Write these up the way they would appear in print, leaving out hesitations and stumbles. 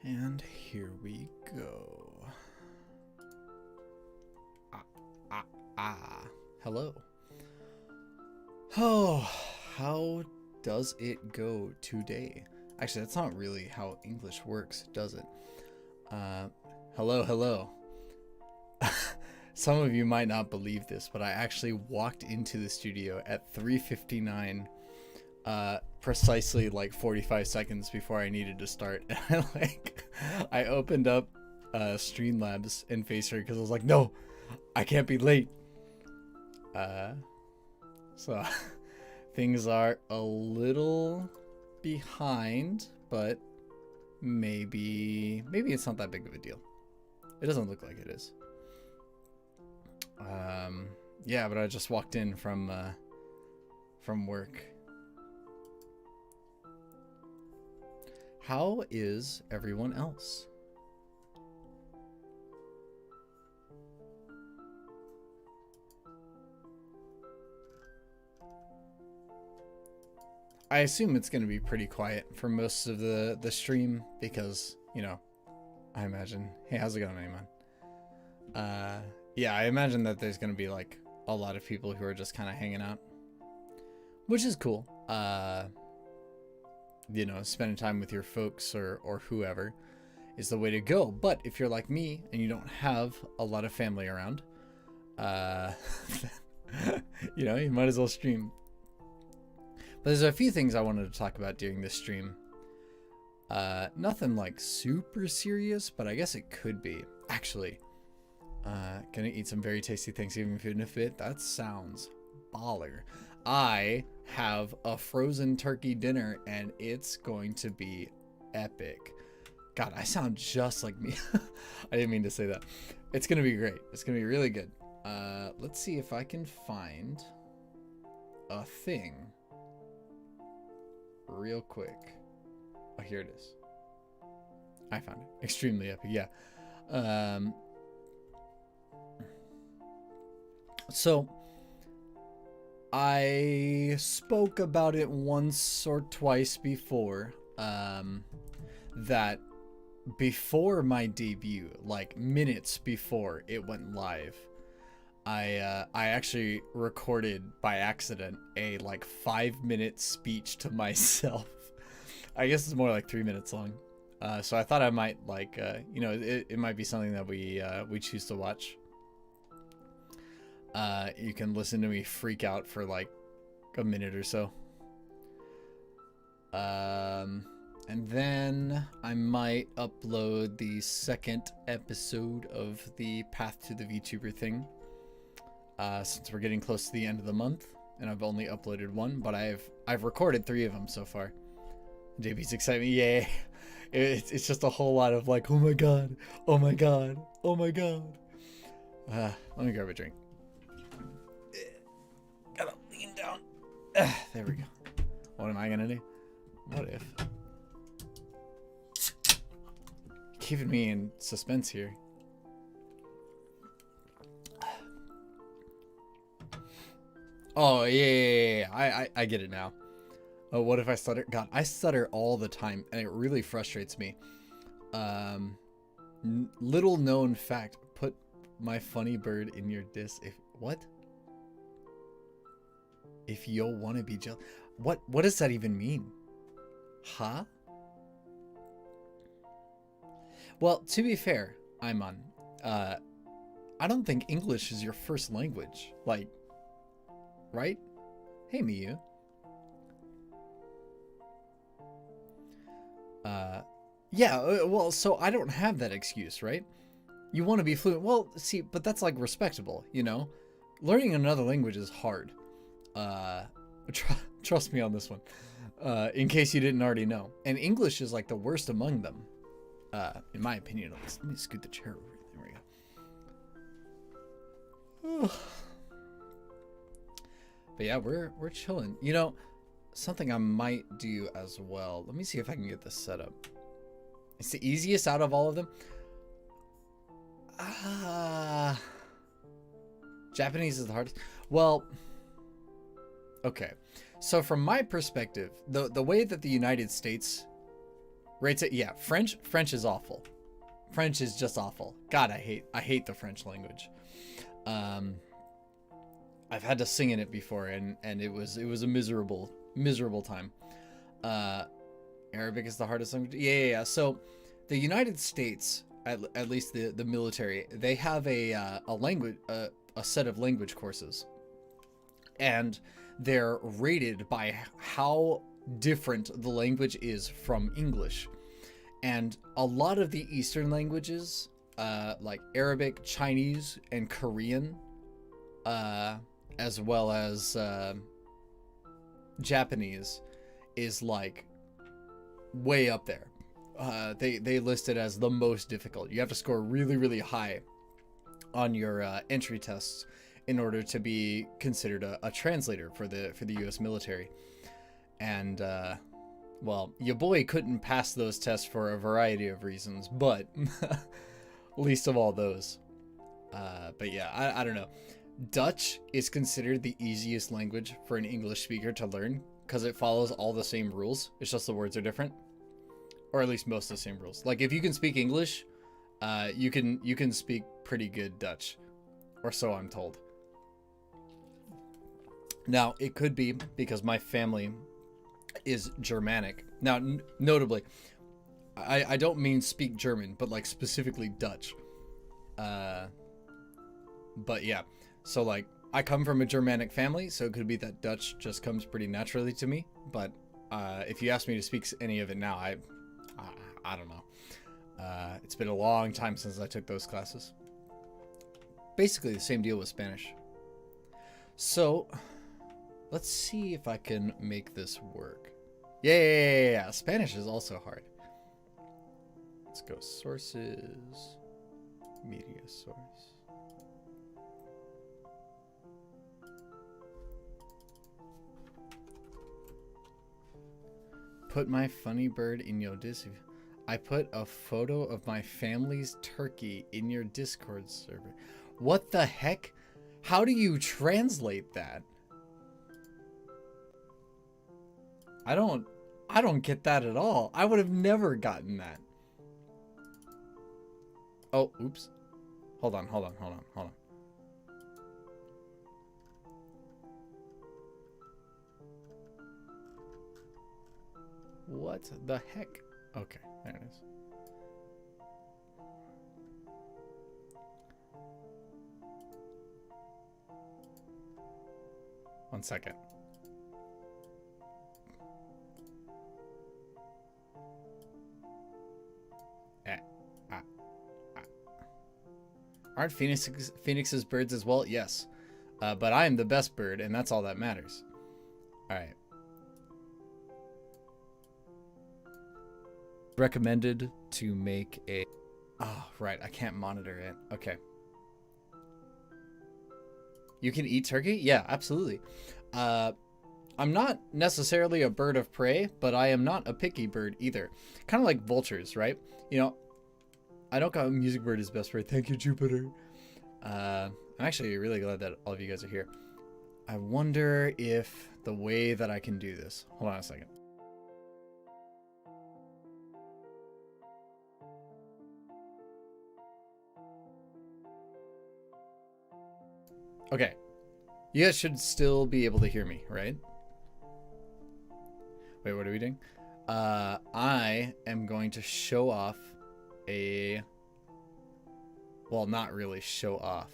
And here we go. Hello. Oh, how does it go today? Actually, that's not really how English works, does it? Hello. Some of you might not believe this, but I actually walked into the studio at 3:59, precisely like 45 seconds before I needed to start. I opened up Streamlabs and Facer because I was like, no, I can't be late. So things are a little behind, but maybe it's not that big of a deal. It doesn't look like it is. Yeah, but I just walked in from work. How is everyone else? I assume it's going to be pretty quiet for most of the stream because, you know, I imagine. Hey, how's it going, Ayman? Yeah, I imagine that there's going to be like a lot of people who are just kind of hanging out, which is cool. You know, spending time with your folks or whoever is the way to go. But if you're like me and you don't have a lot of family around, you know, you might as well stream. But there's a few things I wanted to talk about during this stream. Nothing like super serious, but I guess it could be. Actually, gonna eat some very tasty Thanksgiving food in a bit. That sounds baller. I have a frozen turkey dinner and it's going to be epic. God, I sound just like me. I didn't mean to say that. It's gonna be great. It's gonna be really good. Let's see if I can find a thing real quick. Oh, here it is. I found it. Extremely epic, yeah. So I spoke about it once or twice before, that before my debut, like minutes before it went live, I actually recorded by accident a like 5-minute speech to myself. I guess it's more like 3 minutes long. So I thought I might like, you know, it might be something that we choose to watch. You can listen to me freak out for like a minute or so. And then I might upload the second episode of the Path to the VTuber thing. Since we're getting close to the end of the month, and I've only uploaded one, but I've recorded 3 of them so far. JB's excitement, yay! It's just a whole lot of like, oh my god, oh my god, oh my god. Let me grab a drink. Gotta lean down. There we go. What am I gonna do? What if? Keeping me in suspense here. Oh, yeah. I get it now. Oh, what if I stutter? God, I stutter all the time, and it really frustrates me. Little known fact, put my funny bird in your diss. What? If you'll want to be jealous. What does that even mean? Huh? Well, to be fair, Ayman, I don't think English is your first language. Like, right? Hey, Miyu. Yeah, well, so I don't have that excuse, right? You want to be fluent. Well, see, but that's like respectable, you know? Learning another language is hard. Trust me on this one. In case you didn't already know. And English is like the worst among them. In my opinion, at least. Let me scoot the chair over. There we go. But yeah, we're chilling. You know, something I might do as well. Let me see if I can get this set up. It's the easiest out of all of them. Japanese is the hardest. Well, okay. So from my perspective, the way that the United States Rates it. Yeah, French is awful. French is just awful. God, I hate the French language. I've had to sing in it before, and it was a miserable time. Arabic is the hardest language. Yeah. So, the United States, at least the military, they have a language a set of language courses, and they're rated by how different the language is from English. And a lot of the Eastern languages, like Arabic, Chinese, and Korean, as well as Japanese, is like way up there. They list it as the most difficult. You have to score really, really high on your entry tests in order to be considered a translator for the U.S. military. And well, your boy couldn't pass those tests for a variety of reasons, but least of all those. But yeah, I don't know. Dutch is considered the easiest language for an English speaker to learn because it follows all the same rules. It's just the words are different, or at least most of the same rules. Like if you can speak English, you can speak pretty good Dutch, or so I'm told. Now it could be because my family is Germanic. Now, notably, I don't mean speak German, but like specifically Dutch. But yeah, so like I come from a Germanic family, so it could be that Dutch just comes pretty naturally to me. But if you ask me to speak any of it now, I don't know. It's been a long time since I took those classes. Basically the same deal with Spanish. So let's see if I can make this work. Yeah. Spanish is also hard. Let's go sources, media source. Put my funny bird in your Discord. I put a photo of my family's turkey in your Discord server. What the heck? How do you translate that? I don't get that at all. I would have never gotten that. Oh, oops. Hold on. What the heck? Okay, there it is. One second. Aren't Phoenix's birds as well? Yes. But I am the best bird, and that's all that matters. Alright. Recommended to make a... Oh, right. I can't monitor it. Okay. You can eat turkey? Yeah, absolutely. I'm not necessarily a bird of prey, but I am not a picky bird either. Kind of like vultures, right? You know, I don't got music bird as best bird. Thank you, Jupiter. I'm actually really glad that all of you guys are here. I wonder if the way that I can do this... Hold on a second. Okay. You guys should still be able to hear me, right? Wait, what are we doing? I am going to show off a... Well, not really show off.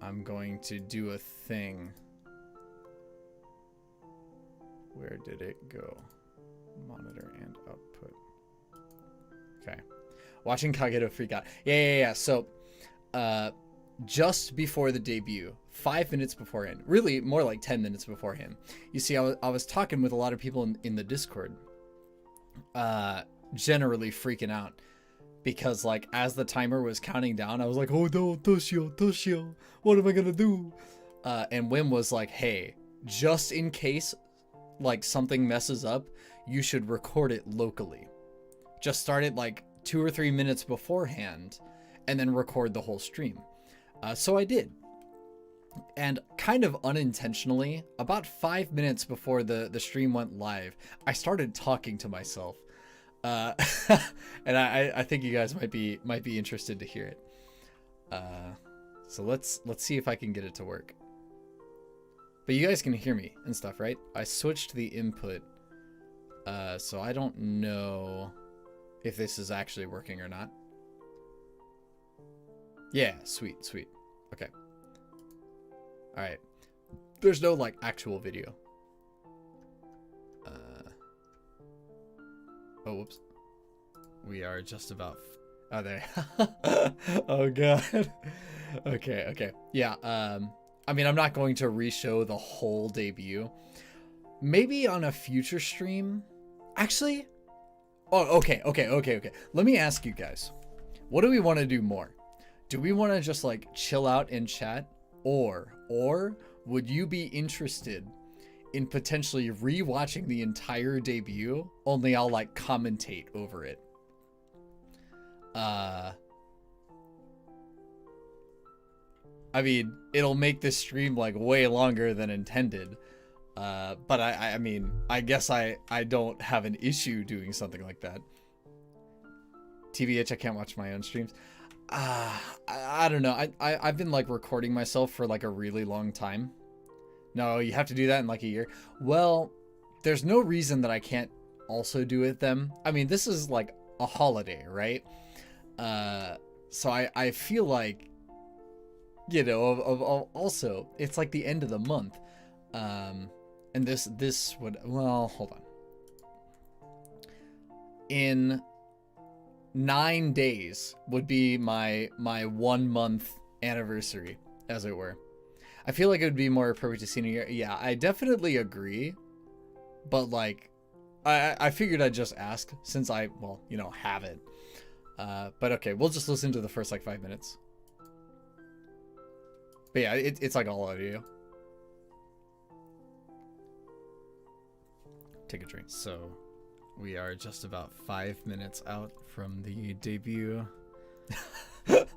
I'm going to do a thing. Where did it go? Monitor and output. Okay. Watching Kagerou freak out. Yeah. So, just before the debut, 5 minutes beforehand, really more like 10 minutes beforehand, you see, I was talking with a lot of people in the Discord, generally freaking out. Because, like, as the timer was counting down, I was like, oh no, Toshio, what am I gonna do? And Wim was like, hey, just in case, like, something messes up, you should record it locally. Just start it, like, 2 or 3 minutes beforehand, and then record the whole stream. So I did. And kind of unintentionally, about 5 minutes before the stream went live, I started talking to myself. And I think you guys might be interested to hear it. So let's see if I can get it to work. But you guys can hear me and stuff, right? I switched the input, so I don't know if this is actually working or not. Yeah, sweet. Okay. All right. There's no like actual video. Oh, whoops. We are just about. Oh, there. Oh god. Okay. Yeah. I mean, I'm not going to re-show the whole debut. Maybe on a future stream. Actually. Oh, okay. Let me ask you guys. What do we want to do more? Do we want to just like chill out and chat, or would you be interested in potentially re-watching the entire debut? Only I'll like commentate over it. I mean, it'll make this stream like way longer than intended. But I mean, I guess I don't have an issue doing something like that. TBH, I can't watch my own streams. I don't know. I've been like recording myself for like a really long time. No, you have to do that in like a year. Well, there's no reason that I can't also do it then. I mean, this is like a holiday, right? So I feel like, you know, also it's like the end of the month. And this would, well, hold on. In 9 days would be my 1 month anniversary, as it were. I feel like it would be more appropriate to see in a year. Yeah, I definitely agree. But like, I figured I'd just ask since I, well, you know, have it. But okay, we'll just listen to the first like 5 minutes. But yeah, it's like all audio. Take a drink. So we are just about 5 minutes out from the debut.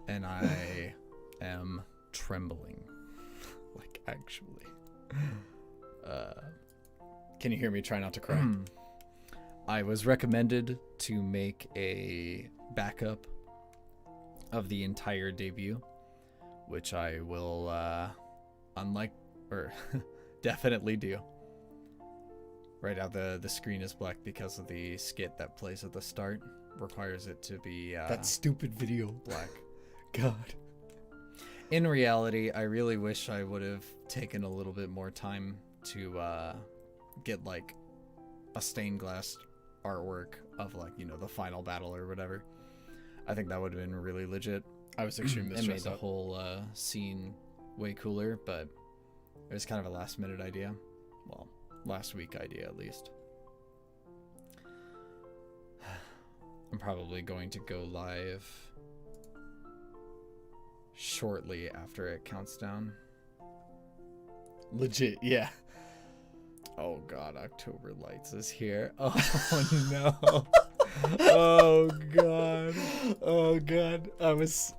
And I am trembling. Like, actually. Can you hear me try not to cry? I was recommended to make a backup of the entire debut, which I will, definitely do. Right now, the screen is black because of the skit that plays at the start. Requires it to be, that stupid video. Black. God. In reality, I really wish I would have taken a little bit more time to, get, like, a stained glass artwork of, like, you know, the final battle or whatever. I think that would have been really legit. I was extremely stressed. And made the whole, scene way cooler, but it was kind of a last-minute idea. Well, last week idea, at least. I'm probably going to go live shortly after it counts down. Legit, yeah. Oh god, October Lights is here. Oh no. Oh god. Oh god. I was...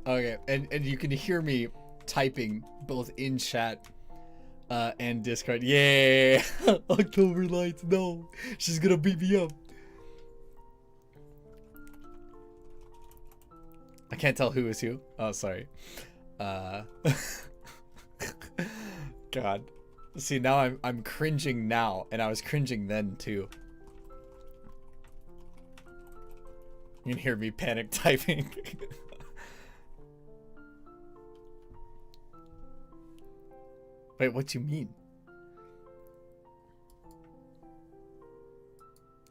Okay, and you can hear me typing both in chat and Discord. Yeah. October Lights, no. She's gonna beat me up. I can't tell who is who. Oh, sorry. God. See, now I'm cringing now, and I was cringing then too. You can hear me panic typing. Wait, what do you mean?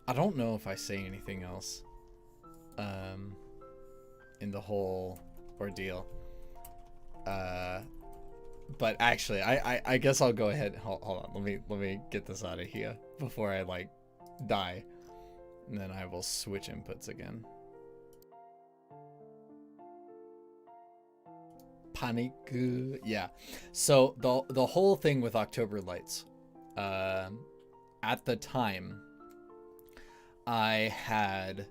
I don't know if I say anything else. In the whole ordeal. But actually, I guess I'll go ahead. Hold on. Let me get this out of here before I like die, and then I will switch inputs again. Panic. Yeah. So the whole thing with October Lights, at the time, I had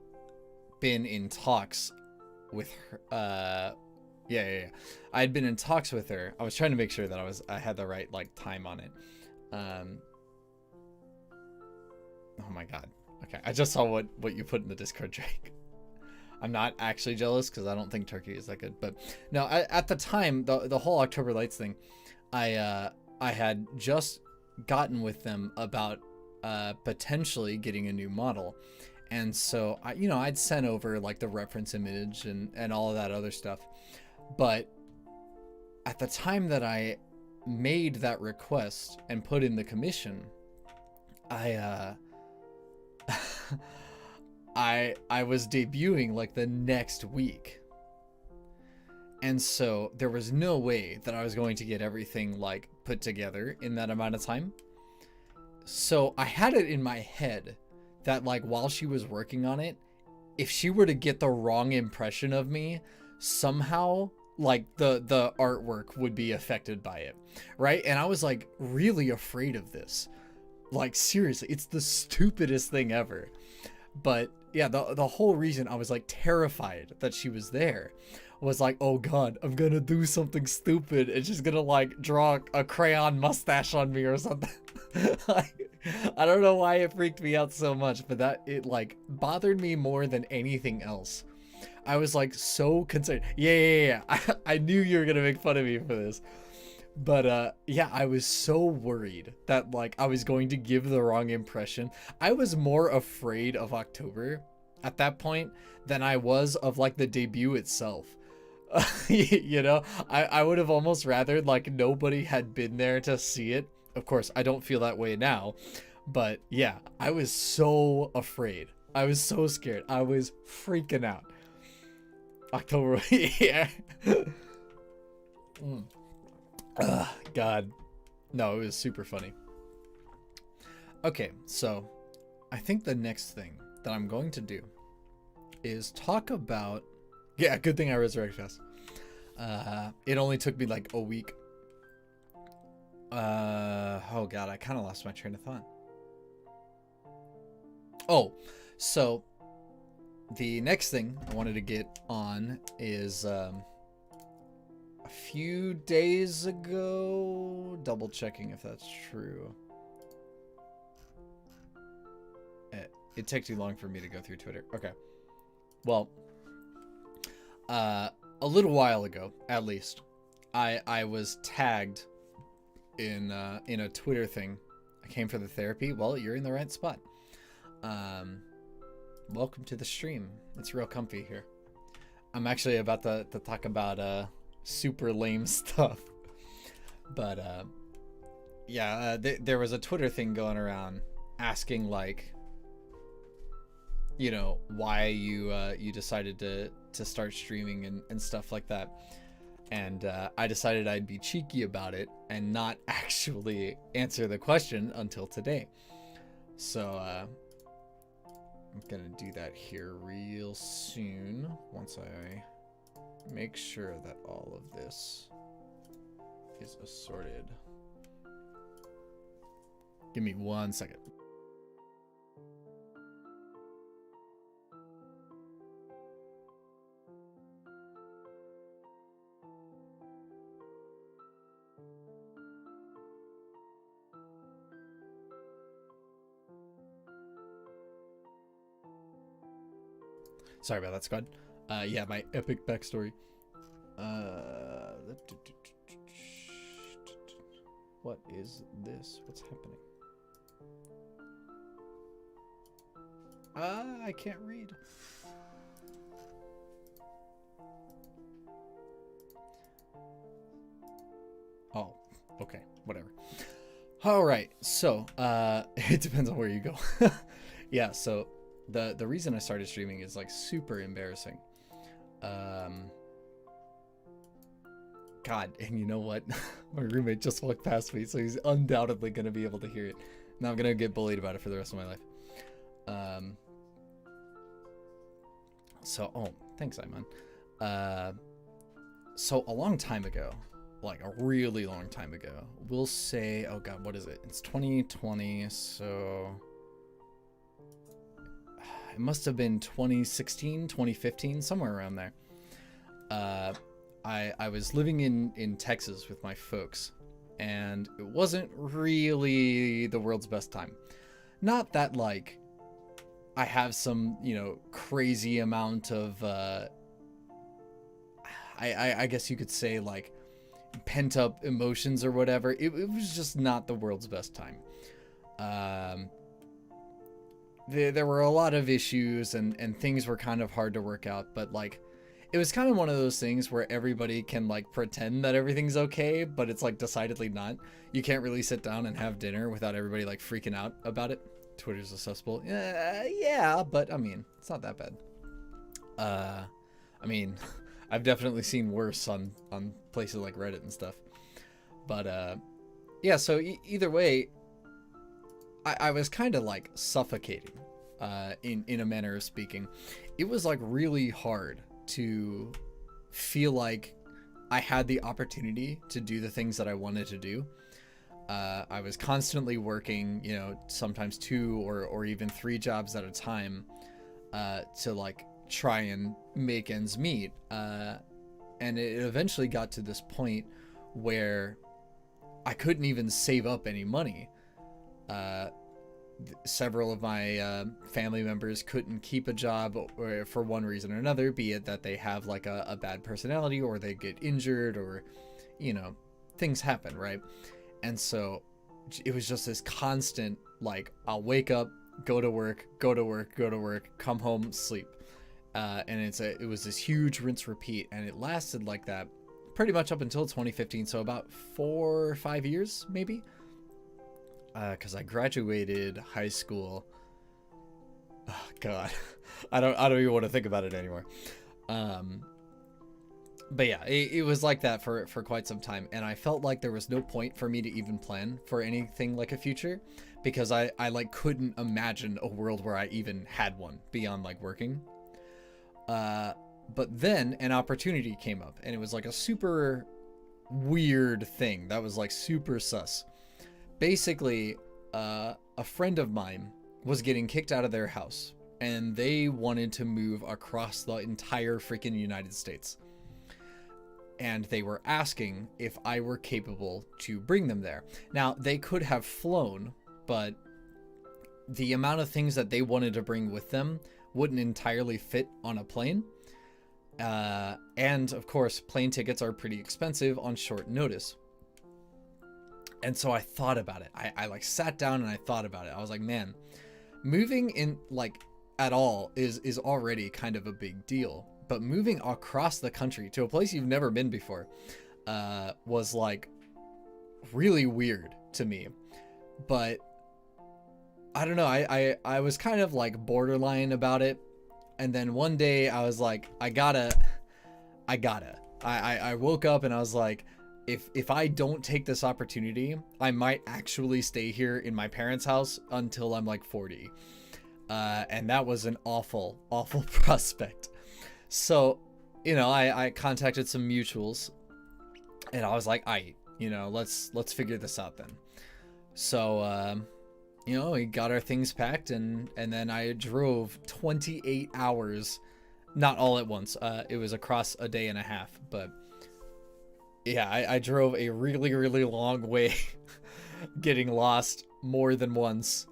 been in talks with her, Yeah. I had been in talks with her. I was trying to make sure that I had the right like time on it. Oh my god. Okay, I just saw what you put in the Discord, Drake. I'm not actually jealous because I don't think turkey is that good. But no, at the time, the whole October Lights thing, I had just gotten with them about potentially getting a new model, and so I'd sent over like the reference image and all of that other stuff. But at the time that I made that request and put in the commission, I I was debuting like the next week. And so there was no way that I was going to get everything like put together in that amount of time. So I had it in my head that like while she was working on it, if she were to get the wrong impression of me, somehow like the artwork would be affected by it, right? And I was like really afraid of this. Like seriously, it's the stupidest thing ever. But yeah, the whole reason I was like terrified that she was there was like, oh god, I'm gonna do something stupid and she's gonna like draw a crayon mustache on me or something. Like, I don't know why it freaked me out so much, but that it like bothered me more than anything else. I was like so concerned. Yeah. I knew you were gonna make fun of me for this. But yeah, I was so worried that like I was going to give the wrong impression. I was more afraid of October at that point than I was of like the debut itself. You know, I would have almost rather like nobody had been there to see it. Of course, I don't feel that way now, but yeah, I was so afraid. I was so scared. I was freaking out. October, yeah. God. No, it was super funny. Okay, so I think the next thing that I'm going to do is talk about... Yeah, good thing I resurrected fast. It only took me like a week. Oh god, I kind of lost my train of thought. Oh, so the next thing I wanted to get on is a few days ago, double checking if that's true. It takes too long for me to go through Twitter. Okay. Well, a little while ago, at least, I was tagged in a Twitter thing. I came for the therapy. Well, you're in the right spot. Welcome to the stream. It's real comfy here. I'm actually about to talk about super lame stuff. But yeah, there was a Twitter thing going around asking like, you know, why you decided to start streaming and stuff like that. And I decided I'd be cheeky about it and not actually answer the question until today. So I'm gonna do that here real soon once I make sure that all of this is assorted. Give me 1 second. Sorry about that, squad. Yeah, my epic backstory. What is this? What's happening? I can't read. Oh, okay, whatever. All right, so it depends on where you go. Yeah, so the reason I started streaming is like super embarrassing. God, and you know what? My roommate just walked past me, so he's undoubtedly gonna be able to hear it. Now I'm gonna get bullied about it for the rest of my life. So, oh, thanks, Iman. So a long time ago, like a really long time ago, we'll say, oh God, what is it? It's 2020, so it must have been 2016, 2015, somewhere around there. I was living in Texas with my folks, and it wasn't really the world's best time. Not that like I have some, crazy amount of I guess you could say like pent up emotions or whatever. It was just not the world's best time. There were a lot of issues, and things were kind of hard to work out, but like it was kind of one of those things where everybody can like pretend that everything's okay, but it's like decidedly not. You can't really sit down and have dinner without everybody like freaking out about it. Twitter's accessible. Yeah, but I mean, it's not that bad. I mean, I've definitely seen worse on places like Reddit and stuff. But yeah, so either way, I was kind of like suffocating, in a manner of speaking. It was like really hard to feel like I had the opportunity to do the things that I wanted to do. I was constantly working, sometimes 2 or even 3 jobs at a time, to like try and make ends meet. And it eventually got to this point where I couldn't even save up any money. Several of my family members couldn't keep a job or for one reason or another, be it that they have like a bad personality or they get injured or, things happen, right? And so it was just this constant, like, I'll wake up, go to work, come home, sleep. And it was this huge rinse repeat, and it lasted like that pretty much up until 2015. So about 4 or 5 years, maybe. Cause I graduated high school. Oh God, I don't even want to think about it anymore. But yeah, it was like that for quite some time, and I felt like there was no point for me to even plan for anything like a future, because I like couldn't imagine a world where I even had one beyond like working. But then an opportunity came up, and it was like a super weird thing that was like super sus. Basically, a friend of mine was getting kicked out of their house, and they wanted to move across the entire freaking United States. And they were asking if I were capable to bring them there. Now, they could have flown, but the amount of things that they wanted to bring with them wouldn't entirely fit on a plane. And of course, plane tickets are pretty expensive on short notice. And so I thought about it. I like sat down and I thought about it. I was like, man, moving in like at all is already kind of a big deal. But moving across the country to a place you've never been before was like really weird to me. But I don't know. I was kind of like borderline about it. And then one day I was like, I gotta. I woke up and I was like, if I don't take this opportunity, I might actually stay here in my parents' house until I'm like 40. And that was an awful, awful prospect. So, I contacted some mutuals, and I was like, let's figure this out then. So, we got our things packed, and then I drove 28 hours, not all at once. It was across a day and a half, but yeah, I drove a really, really long way, getting lost more than once,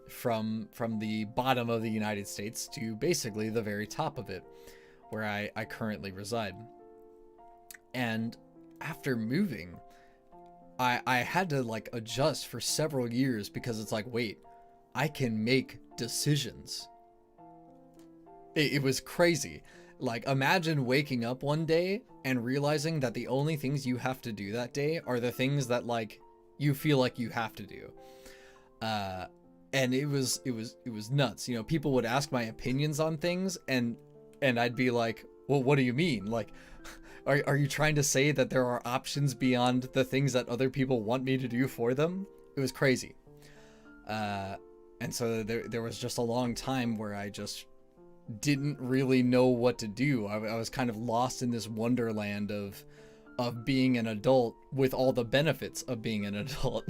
from the bottom of the United States to basically the very top of it, where I currently reside. And after moving, I had to like adjust for several years, because it's like, wait, I can make decisions. It was crazy. Like, imagine waking up one day and realizing that the only things you have to do that day are the things that like you feel like you have to do. And it was nuts. People would ask my opinions on things, and I'd be like, well, what do you mean? Like, are you trying to say that there are options beyond the things that other people want me to do for them? It was crazy. And so there was just a long time where I just didn't really know what to do. I was kind of lost in this wonderland of being an adult with all the benefits of being an adult,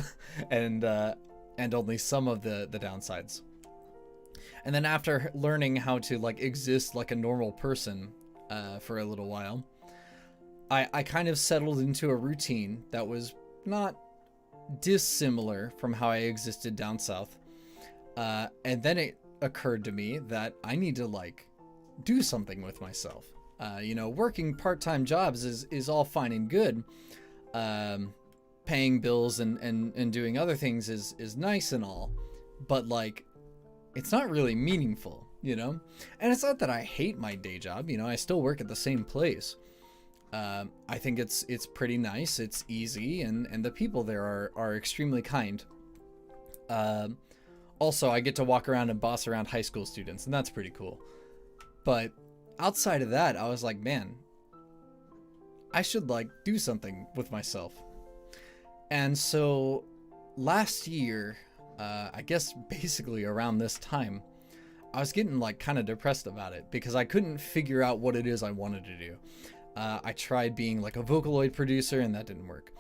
and only some of the downsides. And then after learning how to like exist like a normal person for a little while, I kind of settled into a routine that was not dissimilar from how I existed down south. And then it occurred to me that I need to like do something with myself. You know, working part-time jobs is all fine and good. Paying bills and doing other things is nice and all, but like, it's not really meaningful, you know? And it's not that I hate my day job, you know, I still work at the same place. I think it's pretty nice, it's easy, and the people there are extremely kind. Also, I get to walk around and boss around high school students, and that's pretty cool. But outside of that, I was like, man, I should like do something with myself. And so last year, I guess basically around this time, I was getting like kind of depressed about it because I couldn't figure out what it is I wanted to do. I tried being like a Vocaloid producer and that didn't work.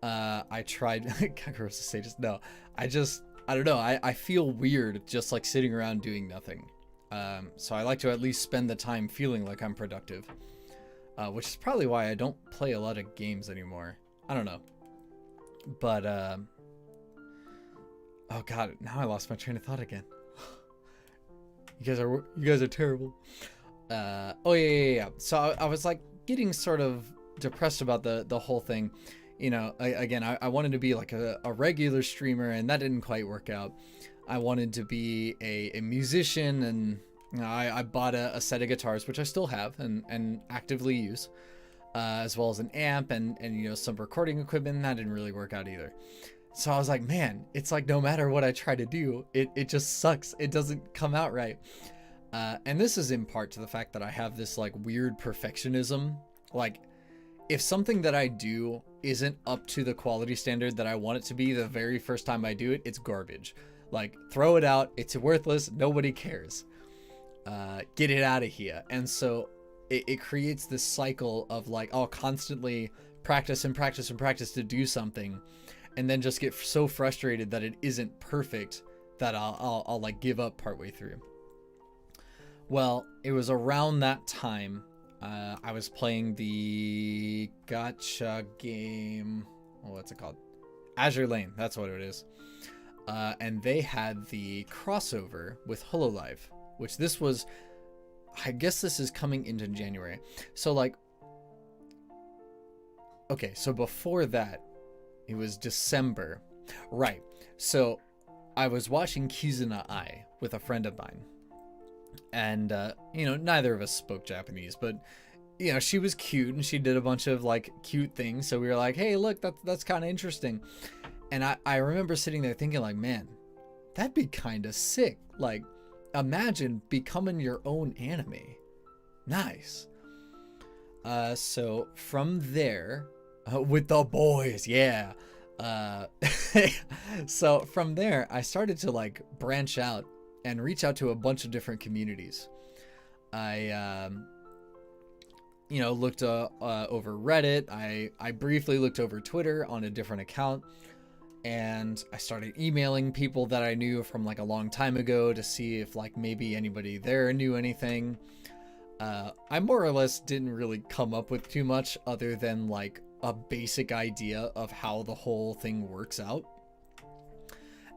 I tried Kagerou stages. No, I don't know. I feel weird just like sitting around doing nothing. So I like to at least spend the time feeling like I'm productive, which is probably why I don't play a lot of games anymore. I don't know. But, oh god, now I lost my train of thought again. You guys are terrible. Oh yeah. So I was like getting sort of depressed about the whole thing. You know, I wanted to be like a regular streamer, and that didn't quite work out. I wanted to be a musician, and you know, I bought a set of guitars, which I still have and actively use, as well as an amp and you know, some recording equipment. That didn't really work out either. So I was like, man, it's like no matter what I try to do, it just sucks. It doesn't come out right. And this is in part to the fact that I have this like weird perfectionism. Like, if something that I do isn't up to the quality standard that I want it to be the very first time I do it, it's garbage. Like, throw it out. It's worthless. Nobody cares. Get it out of here. And so it creates this cycle of like, I'll constantly practice and practice and practice to do something, and then just get so frustrated that it isn't perfect that I'll like give up partway through. Well, it was around that time I was playing the gacha game. Oh, what's it called? Azure Lane. That's what it is. And they had the crossover with HoloLive, which this was, I guess this is coming into January. So like, okay, so before that, it was December. Right. So I was watching Kizuna Ai with a friend of mine. And, you know, neither of us spoke Japanese, but, you know, she was cute and she did a bunch of like cute things. So we were like, hey, look, that's kind of interesting. And I remember sitting there thinking like, man, that'd be kind of sick. Like, imagine becoming your own anime. Nice. So from there, with the boys, yeah. So from there, I started to like branch out and reach out to a bunch of different communities. I, you know, looked over Reddit. I briefly looked over Twitter on a different account, and I started emailing people that I knew from like a long time ago to see if like maybe anybody there knew anything. I more or less didn't really come up with too much other than like a basic idea of how the whole thing works out.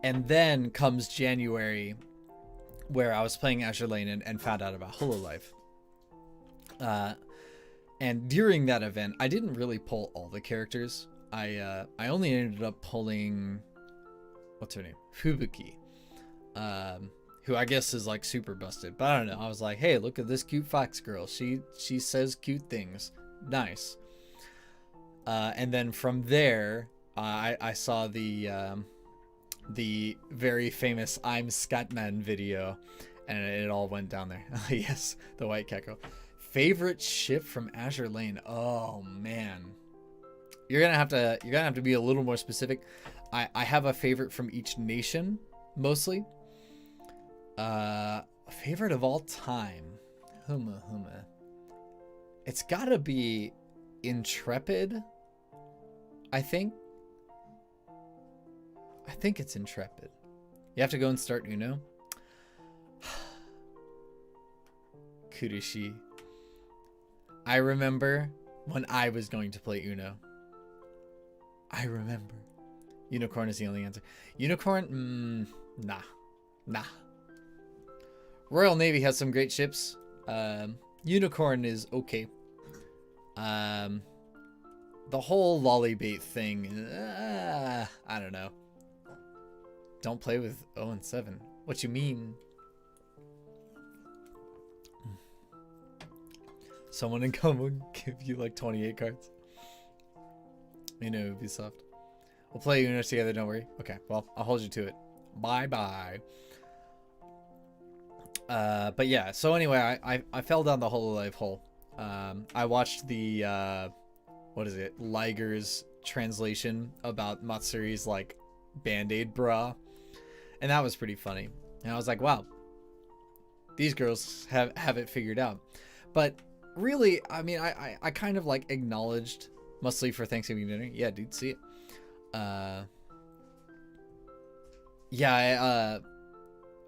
And then comes January, where I was playing Azure Lane and found out about HoloLive. And during that event, I didn't really pull all the characters. I only ended up pulling, what's her name? Fubuki. Who I guess is like super busted, but I don't know. I was like, hey, look at this cute fox girl. She says cute things. Nice. And then from there, I saw the very famous I'm Scatman video, and it all went down there. Yes, the white gecko. Favorite ship from Azure Lane. Oh man, you're gonna have to be a little more specific. I have a favorite from each nation mostly. Favorite of all time. Huma. It's gotta be Intrepid. I think it's Intrepid. You have to go and start Uno. Kurishi. I remember when I was going to play Uno. I remember. Unicorn is the only answer. Unicorn? Nah. Royal Navy has some great ships. Unicorn is okay. The whole lollybait thing, I don't know. Don't play with 0 and 7. What you mean? Someone in common give you like 28 cards. You know, Ubisoft. We'll play Uno together, don't worry. Okay, well, I'll hold you to it. Bye-bye. But yeah, so anyway, I fell down the Hololive hole. I watched the, what is it, Liger's translation about Matsuri's, like, Band-Aid bra. And that was pretty funny. And I was like, wow, these girls have it figured out. But really, I mean, I kind of, like, acknowledged, mostly for Thanksgiving dinner. Yeah, dude, see it. Yeah,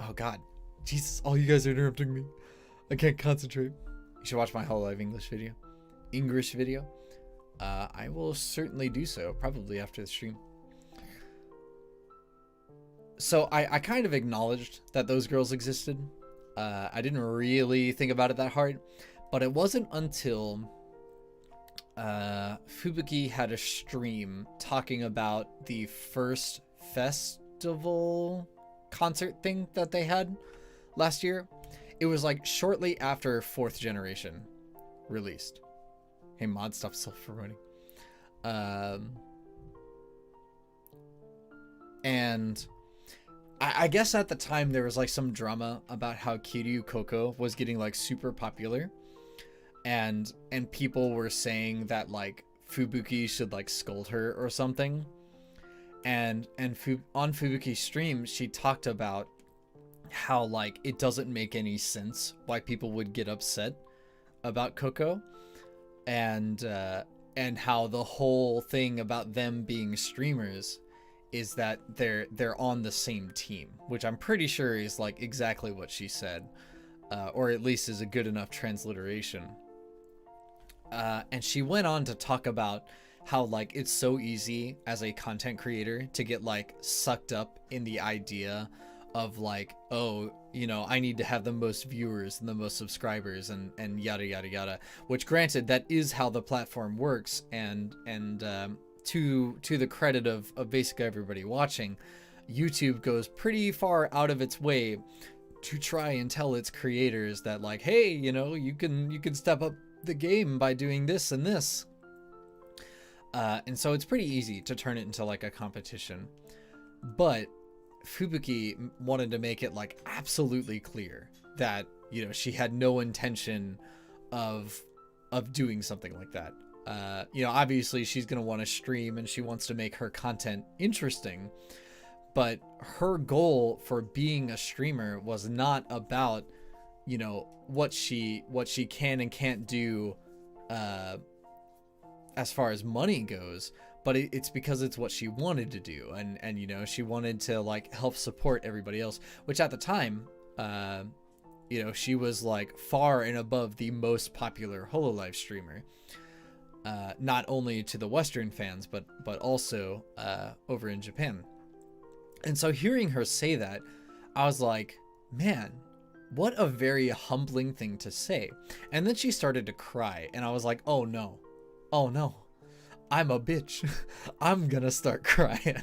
oh god. Jesus, all you guys are interrupting me. I can't concentrate. You should watch my Hololive English video. I will certainly do so, probably after the stream. So I kind of acknowledged that those girls existed. I didn't really think about it that hard, but it wasn't until Fubuki had a stream talking about the first festival concert thing that they had last year. It was like shortly after 4th Generation released. Hey, mod, stop self-promoting. And I guess at the time there was like some drama about how Kiryu Koko was getting like super popular, and people were saying that like Fubuki should like scold her or something. And on Fubuki's stream, she talked about how like it doesn't make any sense why people would get upset about Coco, and how the whole thing about them being streamers is that they're on the same team, which I'm pretty sure is like exactly what she said, or at least is a good enough transliteration. And she went on to talk about how like it's so easy as a content creator to get like sucked up in the idea of like, oh, you know, I need to have the most viewers and the most subscribers and yada yada yada, which granted that is how the platform works, and to the credit of basically everybody watching, YouTube goes pretty far out of its way to try and tell its creators that like, hey, you know, you can step up the game by doing this and this. And so it's pretty easy to turn it into like a competition. But Fubuki wanted to make it like absolutely clear that, you know, she had no intention of doing something like that. You know, obviously she's going to want to stream and she wants to make her content interesting, but her goal for being a streamer was not about, you know, what she can and can't do as far as money goes, but it's because it's what she wanted to do, and you know, she wanted to like help support everybody else, which at the time, you know, she was like far and above the most popular Hololive streamer, not only to the Western fans, but also over in Japan. And so hearing her say that, I was like, man, what a very humbling thing to say. And then she started to cry, and I was like, oh no, I'm a bitch. I'm gonna start crying.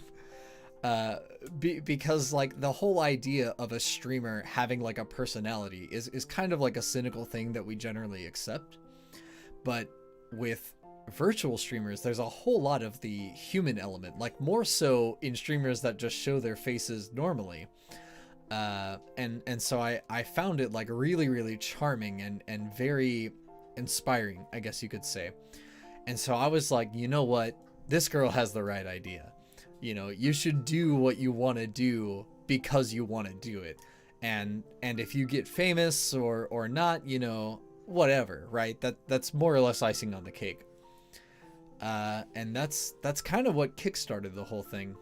Because like the whole idea of a streamer having like a personality is kind of like a cynical thing that we generally accept. But with virtual streamers, there's a whole lot of the human element, like more so in streamers that just show their faces normally. And so I found it like really, really charming and very inspiring, I guess you could say. And so I was like, you know what? This girl has the right idea. You know, you should do what you want to do because you want to do it. And if you get famous or not, you know, whatever, right? That's more or less icing on the cake. And that's kind of what kickstarted the whole thing.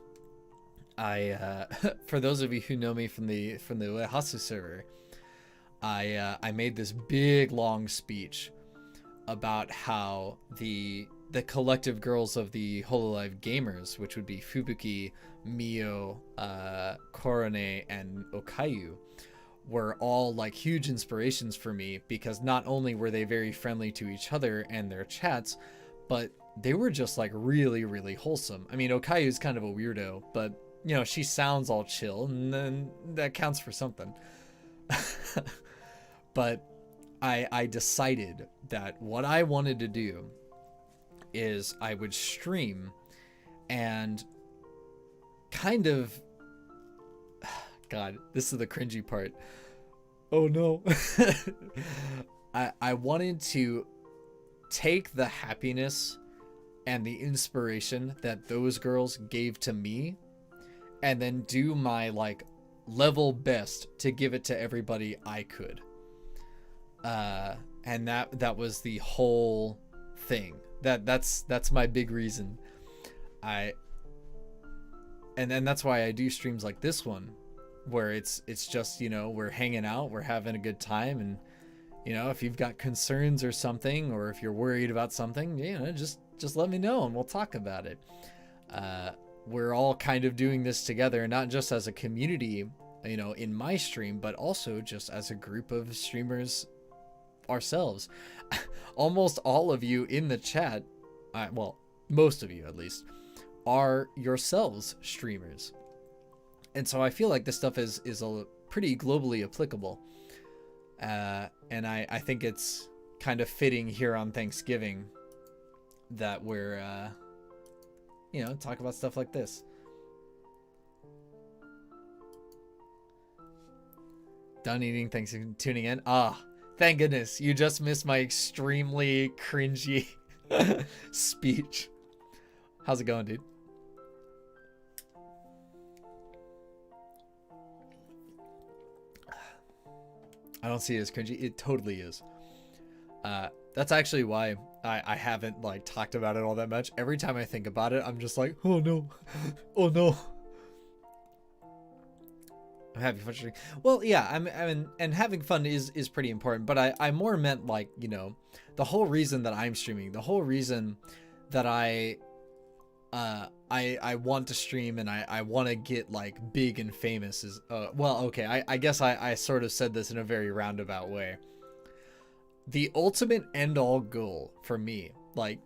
For those of you who know me from the Uehasu server, I made this big long speech about how the collective girls of the Hololive gamers, which would be Fubuki, Mio, Korone, and Okayu, were all like huge inspirations for me, because not only were they very friendly to each other and their chats, but they were just like really, really wholesome. I mean, Okayu's kind of a weirdo, but you know, she sounds all chill, and then that counts for something. But I decided that what I wanted to do is I would stream and kind of, God, this is the cringy part. Oh no. I wanted to take the happiness and the inspiration that those girls gave to me, and then do my like level best to give it to everybody I could. And that was the whole thing. That's my big reason. And that's why I do streams like this one, where it's just, you know, we're hanging out, we're having a good time, and you know, if you've got concerns or something, or if you're worried about something, you know, just let me know and we'll talk about it. We're all kind of doing this together, not just as a community, you know, in my stream, but also just as a group of streamers ourselves. Almost all of you in the chat, well, most of you at least, are yourselves streamers. And so I feel like this stuff is a pretty globally applicable. And I think it's kind of fitting here on Thanksgiving that we're, you know, talk about stuff like this. Done eating, thanks for tuning in. Ah, thank goodness. You just missed my extremely cringy speech. How's it going, dude? I don't see it as cringy. It totally is. That's actually why I haven't like talked about it all that much. Every time I think about it, I'm just like, oh no, oh no. I'm having fun streaming. Well, yeah, I mean, and having fun is pretty important. But I more meant like, you know, the whole reason that I'm streaming, the whole reason that I want to stream and I want to get like big and famous is, well, okay, I guess I sort of said this in a very roundabout way. The ultimate end all goal for me, like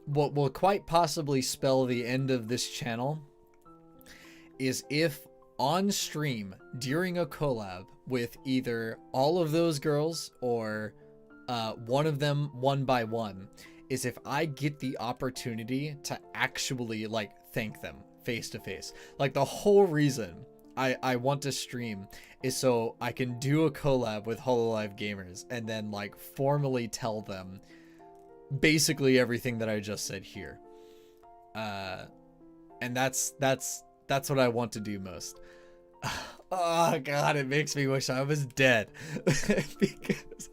what will quite possibly spell the end of this channel, is if on stream during a collab with either all of those girls or one of them one by one, is if I get the opportunity to actually like thank them face to face. Like the whole reason I want to stream is so I can do a collab with Hololive gamers and then like formally tell them basically everything that I just said here. And that's what I want to do most. Oh god, it makes me wish I was dead. Because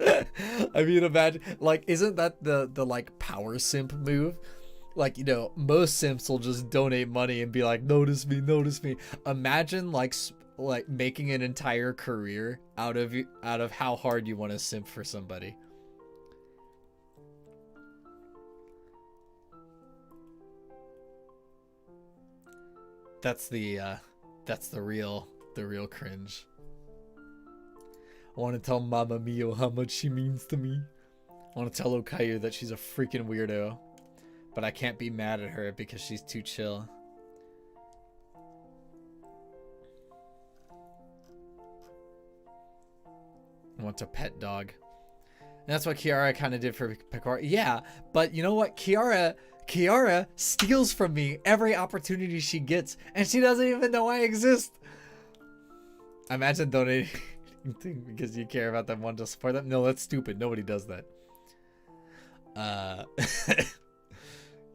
I mean, imagine, like, isn't that the like power simp move? Like, you know, most simps will just donate money and be like, notice me, notice me. Imagine like making an entire career out of how hard you want to simp for somebody. That's the real cringe. I want to tell Mama Mio how much she means to me. I want to tell Okayu that she's a freaking weirdo, but I can't be mad at her because she's too chill. I want to pet dog. And that's what Kiara kind of did for Picard. Yeah, but you know what? Kiara steals from me every opportunity she gets, and she doesn't even know I exist. Imagine donating because you care about them, want to support them. No, that's stupid. Nobody does that.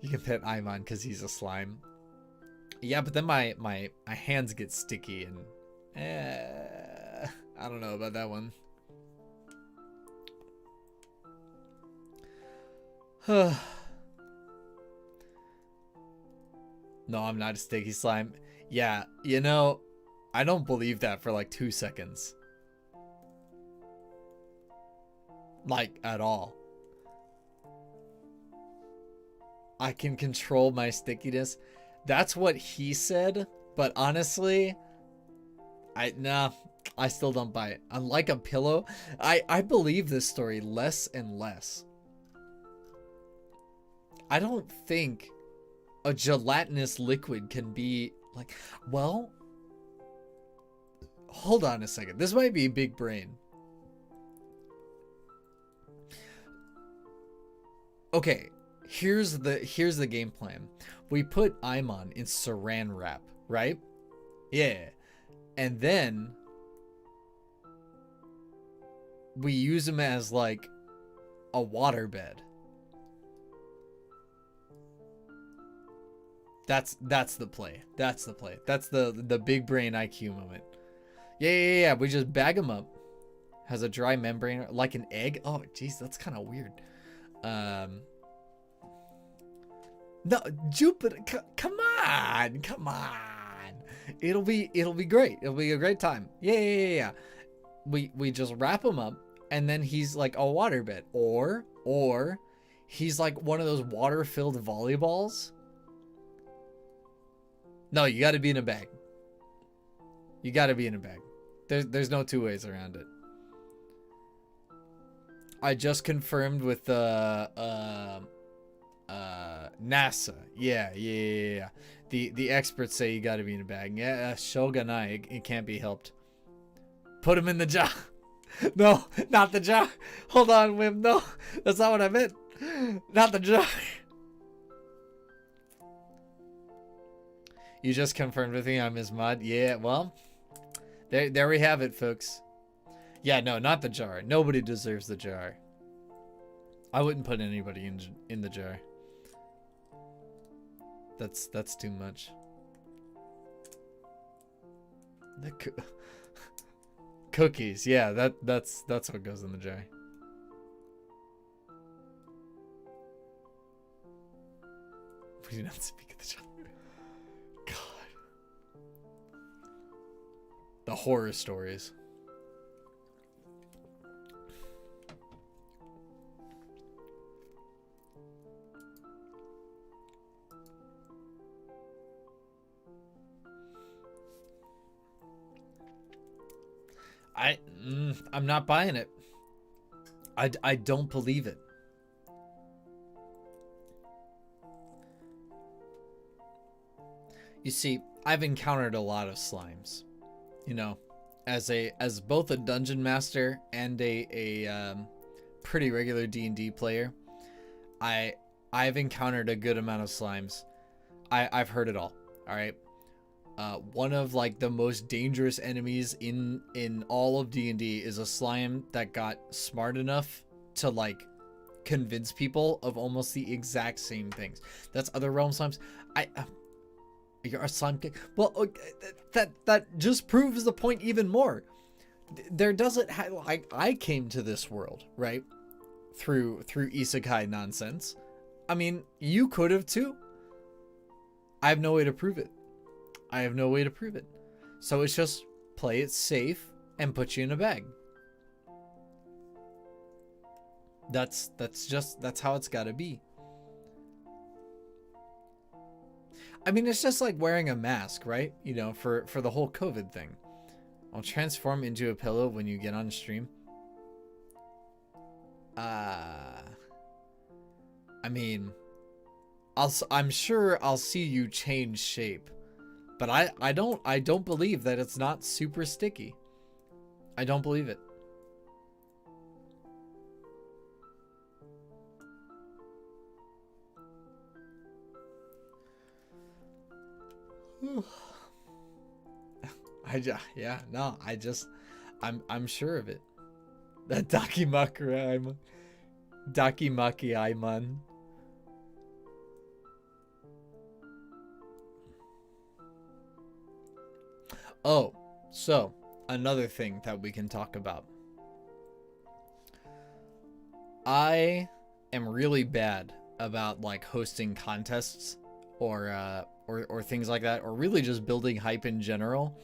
You can pet Iman because he's a slime. Yeah, but then my hands get sticky and I don't know about that one. No, I'm not a sticky slime. Yeah, you know, I don't believe that for like 2 seconds. Like, at all. I can control my stickiness. That's what he said, but honestly, I still don't buy it. Unlike a pillow, I believe this story less and less. I don't think a gelatinous liquid can be like, well, hold on a second. This might be big brain. Okay, here's the game plan. We put Imon in saran wrap, right? Yeah. And then we use him as like a waterbed. That's the play. That's the play. That's the big brain IQ moment. Yeah. We just bag him up. Has a dry membrane like an egg. Oh, geez, that's kind of weird. No, Jupiter. Come on. It'll be great. It'll be a great time. Yeah. We just wrap him up, and then he's like a waterbed, or he's like one of those water-filled volleyballs. No, you got to be in a bag. You got to be in a bag. There's no two ways around it. I just confirmed with NASA. Yeah. The experts say you got to be in a bag. Yeah, Shogunai, it can't be helped. Put him in the jar. No, not the jar. Hold on, Wim. No, that's not what I meant. Not the jar. You just confirmed with me I'm his mod. Yeah, well, there we have it, folks. Yeah, no, not the jar. Nobody deserves the jar. I wouldn't put anybody in the jar. That's too much. The cookies, yeah, that's what goes in the jar. We do not speak of the jar. God, the horror stories. I'm not buying it. I don't believe it. You see, I've encountered a lot of slimes. You know, as both a dungeon master and a pretty regular D&D player, I've encountered a good amount of slimes. I've heard it all. All right. One of like the most dangerous enemies in all of D&D is a slime that got smart enough to like convince people of almost the exact same things. That's other realm slimes. You're a slime king. Well, that just proves the point even more. There doesn't like I came to this world right through isekai nonsense. I mean, you could have too. I have no way to prove it. So it's just play it safe and put you in a bag. That's how it's got to be. I mean, it's just like wearing a mask, right? You know, for the whole COVID thing. I'll transform into a pillow when you get on stream. I mean, I'm sure I'll see you change shape. But I don't believe that it's not super sticky. I don't believe it. I'm sure of it. That Dakimaki Aiman. Oh, so another thing that we can talk about. I am really bad about like hosting contests or things like that, or really just building hype in general.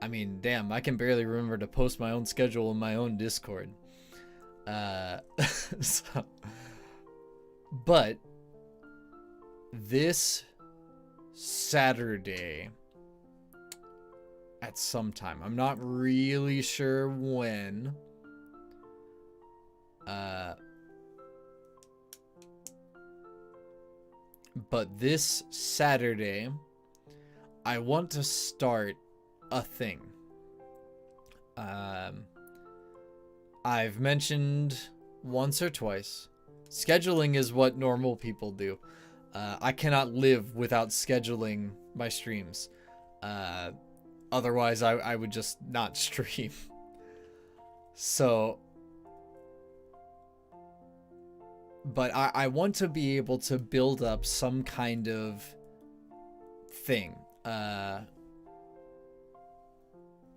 I mean, damn, I can barely remember to post my own schedule in my own Discord. But this Saturday at some time. I'm not really sure when. But this Saturday, I want to start a thing. I've mentioned once or twice, scheduling is what normal people do. I cannot live without scheduling my streams. Otherwise, I would just not stream. So, but I want to be able to build up some kind of thing. I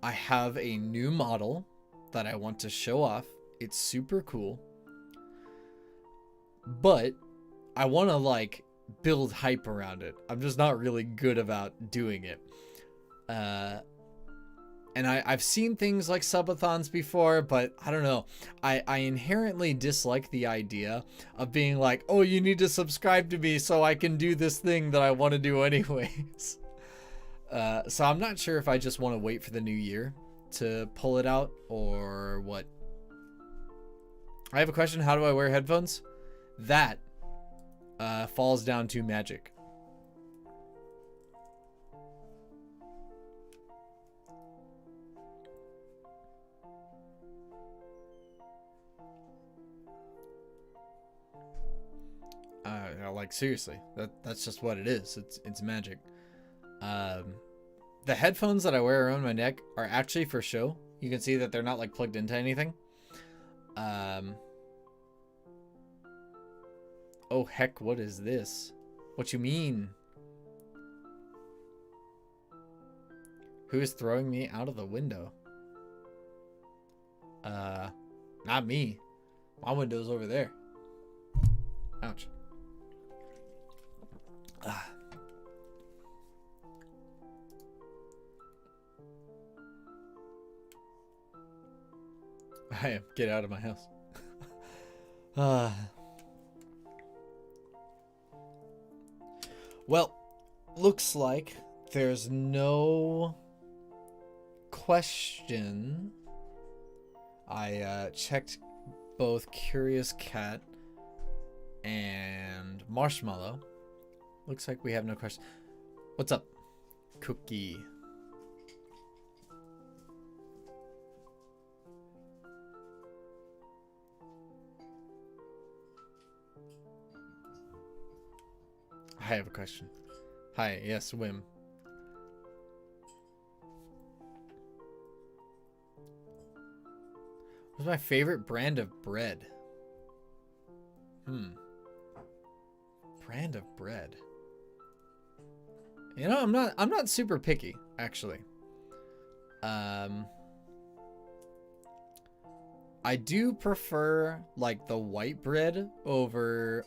have a new model that I want to show off. It's super cool. But I want to like build hype around it. I'm just not really good about doing it. And I've seen things like subathons before, but I don't know. I inherently dislike the idea of being like, oh, you need to subscribe to me so I can do this thing that I want to do anyways. So I'm not sure if I just want to wait for the new year to pull it out or what. I have a question. How do I wear headphones? That falls down to magic. Like seriously, that's just what it is. It's magic. The headphones that I wear around my neck are actually for show. You can see that they're not like plugged into anything. Oh heck, what is this? What you mean? Who is throwing me out of the window? Not me. My window's over there. Ouch. I am. Get out of my house. Well, looks like there's no question. I checked both Curious Cat and Marshmallow. Looks like we have no question. What's up, Cookie? I have a question. Hi, yes, Wim. What's my favorite brand of bread? Brand of bread. You know, I'm not super picky, actually. I do prefer like the white bread over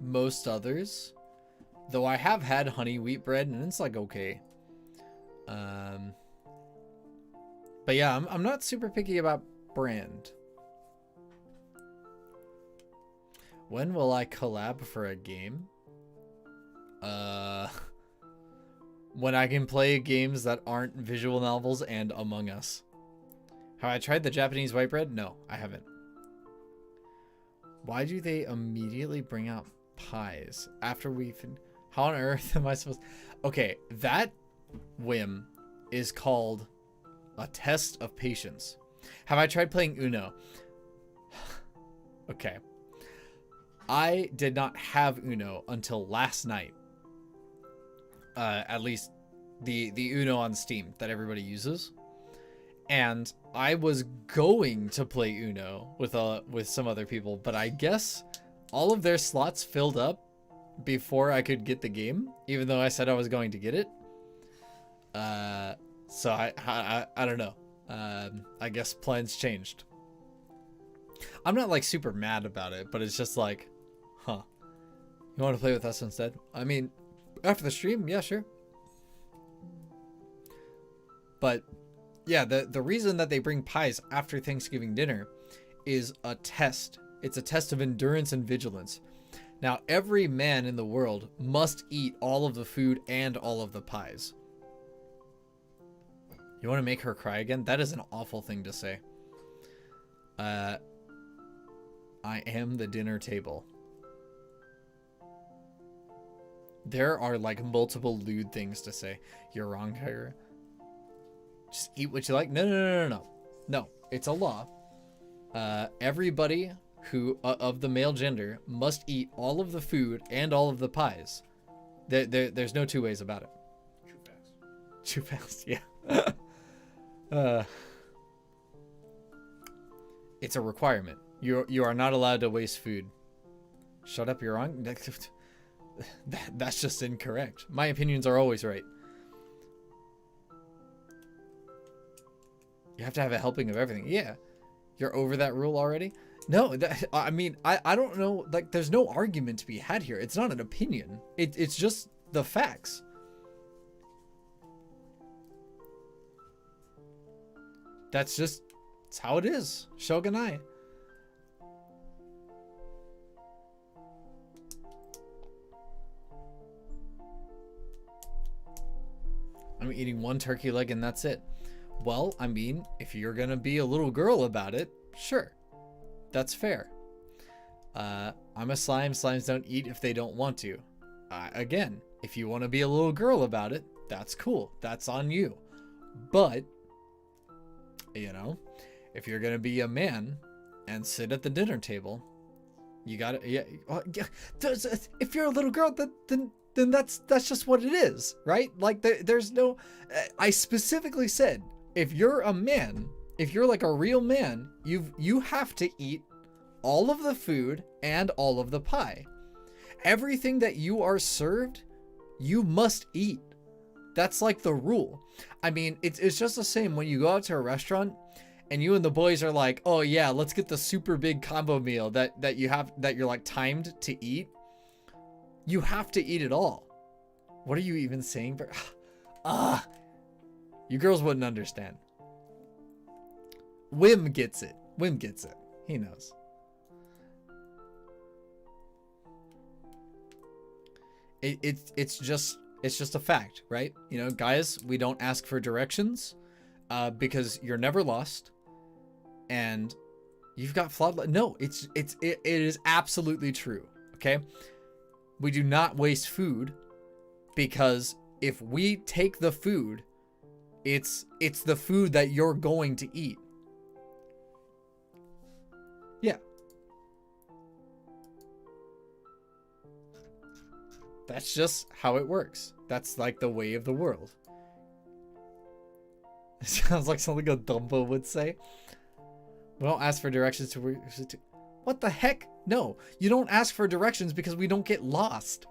most others. Though I have had honey wheat bread and it's like okay. But yeah, I'm not super picky about brand. When will I collab for a game? When I can play games that aren't visual novels and Among Us. Have I tried the Japanese white bread? No, I haven't. Why do they immediately bring out pies after we've... How on earth am I supposed... Okay, that whim is called a test of patience. Have I tried playing Uno? Okay. I did not have Uno until last night. At least the Uno on Steam that everybody uses. And I was going to play Uno with some other people, but I guess all of their slots filled up before I could get the game, even though I said I was going to get it. So I don't know. I guess plans changed. I'm not like super mad about it, but it's just like, huh. You want to play with us instead? I mean, after the stream, yeah, sure. But yeah, the reason that they bring pies after Thanksgiving dinner is a test. It's a test of endurance and vigilance. Now, every man in the world must eat all of the food and all of the pies. You want to make her cry again? That is an awful thing to say. I am the dinner table. There are like multiple lewd things to say. You're wrong, Kagerou. Just eat what you like. No, it's a law. Everybody who of the male gender must eat all of the food and all of the pies. There's no two ways about it. Too fast, yeah. It's a requirement. You are not allowed to waste food. Shut up, you're wrong. That's just incorrect. My opinions are always right. You have to have a helping of everything. Yeah. You're over that rule already? No, I mean, I don't know. Like, there's no argument to be had here. It's not an opinion. It's just the facts. That's how it is. Shogunai. I'm eating one turkey leg and that's it. Well, I mean, if you're gonna be a little girl about it, sure. That's fair. I'm a slime. Slimes don't eat if they don't want to. Again, if you want to be a little girl about it, that's cool. That's on you. But, you know, if you're gonna be a man and sit at the dinner table, you gotta, yeah. If you're a little girl, then that's just what it is, right? Like there's no. I specifically said, if you're a man, if you're like a real man, you have to eat all of the food and all of the pie. Everything that you are served, you must eat. That's like the rule. I mean, it's just the same when you go out to a restaurant and you and the boys are like, oh yeah, let's get the super big combo meal that you're like timed to eat. You have to eat it all. What are you even saying? You girls wouldn't understand. Wim gets it. Wim gets it. He knows. It's just a fact, right? You know, guys, we don't ask for directions because you're never lost and you've got flawed. No, it is absolutely true. Okay. We do not waste food because if we take the food, it's the food that you're going to eat. Yeah. That's just how it works. That's like the way of the world. It sounds like something a Dumbo would say. We don't ask for directions to... What the heck? No, you don't ask for directions because we don't get lost.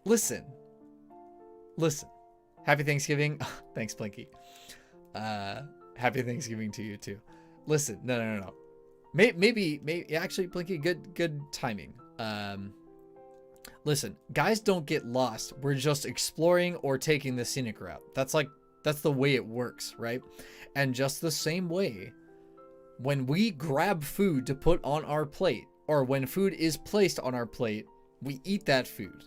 Listen. Happy Thanksgiving. Thanks, Blinky. Happy Thanksgiving to you too. Listen, no. Maybe actually, Blinky, good timing. Listen, guys don't get lost. We're just exploring or taking the scenic route. That's the way it works, right? And just the same way, when we grab food to put on our plate, or when food is placed on our plate, we eat that food.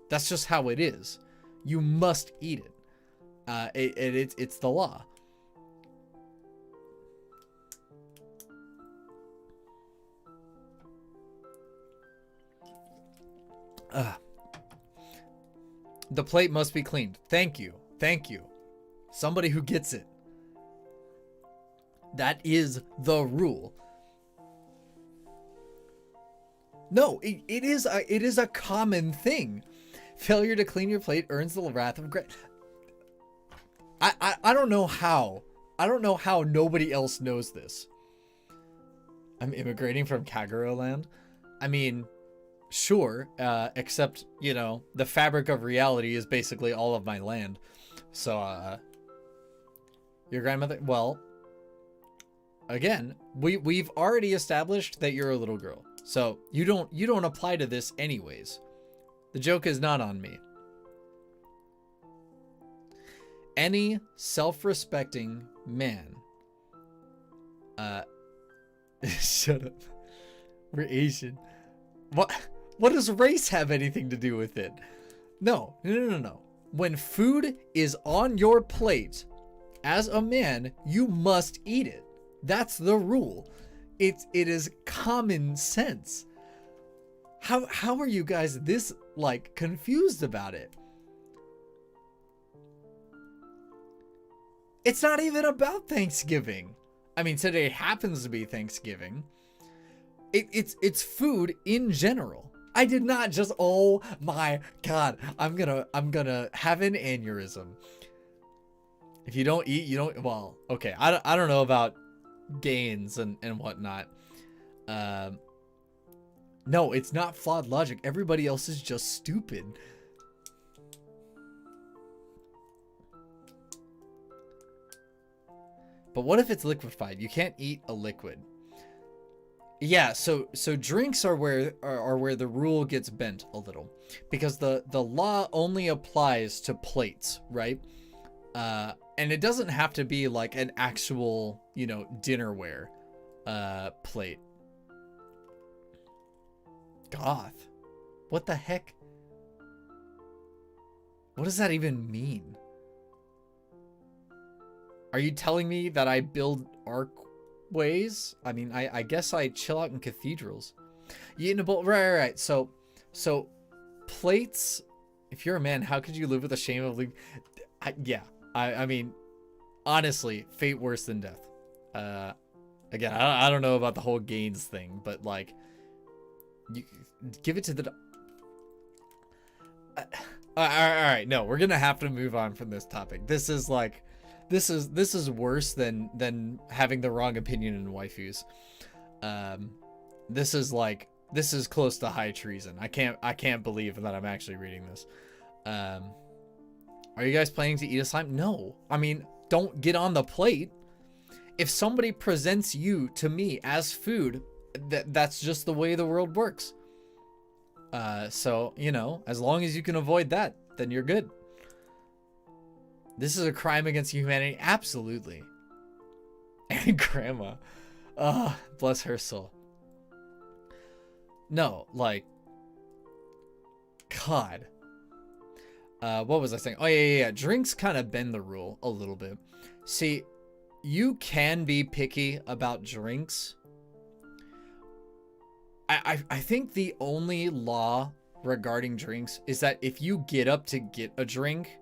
That's just how it is. You must eat it. It's the law. The plate must be cleaned. Thank you. Somebody who gets it. That is the rule. No, it is a common thing. Failure to clean your plate earns the wrath of great. I don't know how. I don't know how nobody else knows this. I'm immigrating from Kagerou land. I mean, sure, except, you know, the fabric of reality is basically all of my land. So, your grandmother, well, again, we've already established that you're a little girl. So you don't apply to this anyways. The joke is not on me. Any self-respecting man, shut up. We're Asian. What does race have anything to do with it? No. When food is on your plate, as a man, you must eat it. That's the rule. It is common sense. How are you guys this like confused about it? It's not even about Thanksgiving. I mean, today happens to be Thanksgiving. It's food in general. I did not just, oh my God, I'm gonna have an aneurysm. If you don't eat, you don't, well, okay. I don't know about gains and whatnot. No, it's not flawed logic. Everybody else is just stupid. But what if it's liquefied? You can't eat a liquid. Yeah, so drinks are where the rule gets bent a little, because the law only applies to plates, right? And it doesn't have to be like an actual, you know, dinnerware plate. Goth. What the heck? What does that even mean? Are you telling me that I build archways? I mean, I guess I chill out in cathedrals. You eat in a bowl, right. So plates. If you're a man, how could you live with the shame of leaving? I mean, honestly, fate worse than death. Again, I don't know about the whole gains thing, but like, you give it to the. All right, no, we're gonna have to move on from this topic. This is like. This is worse than having the wrong opinion in waifus. This is close to high treason. I can't believe that I'm actually reading this. Are you guys planning to eat a slime? No. I mean, don't get on the plate. If somebody presents you to me as food, that's just the way the world works. So, you know, as long as you can avoid that, then you're good. This is a crime against humanity. Absolutely. And grandma. Bless her soul. No, like, God. What was I saying? Oh, yeah. Drinks kind of bend the rule a little bit. See, you can be picky about drinks. I think the only law regarding drinks is that if you get up to get a drink,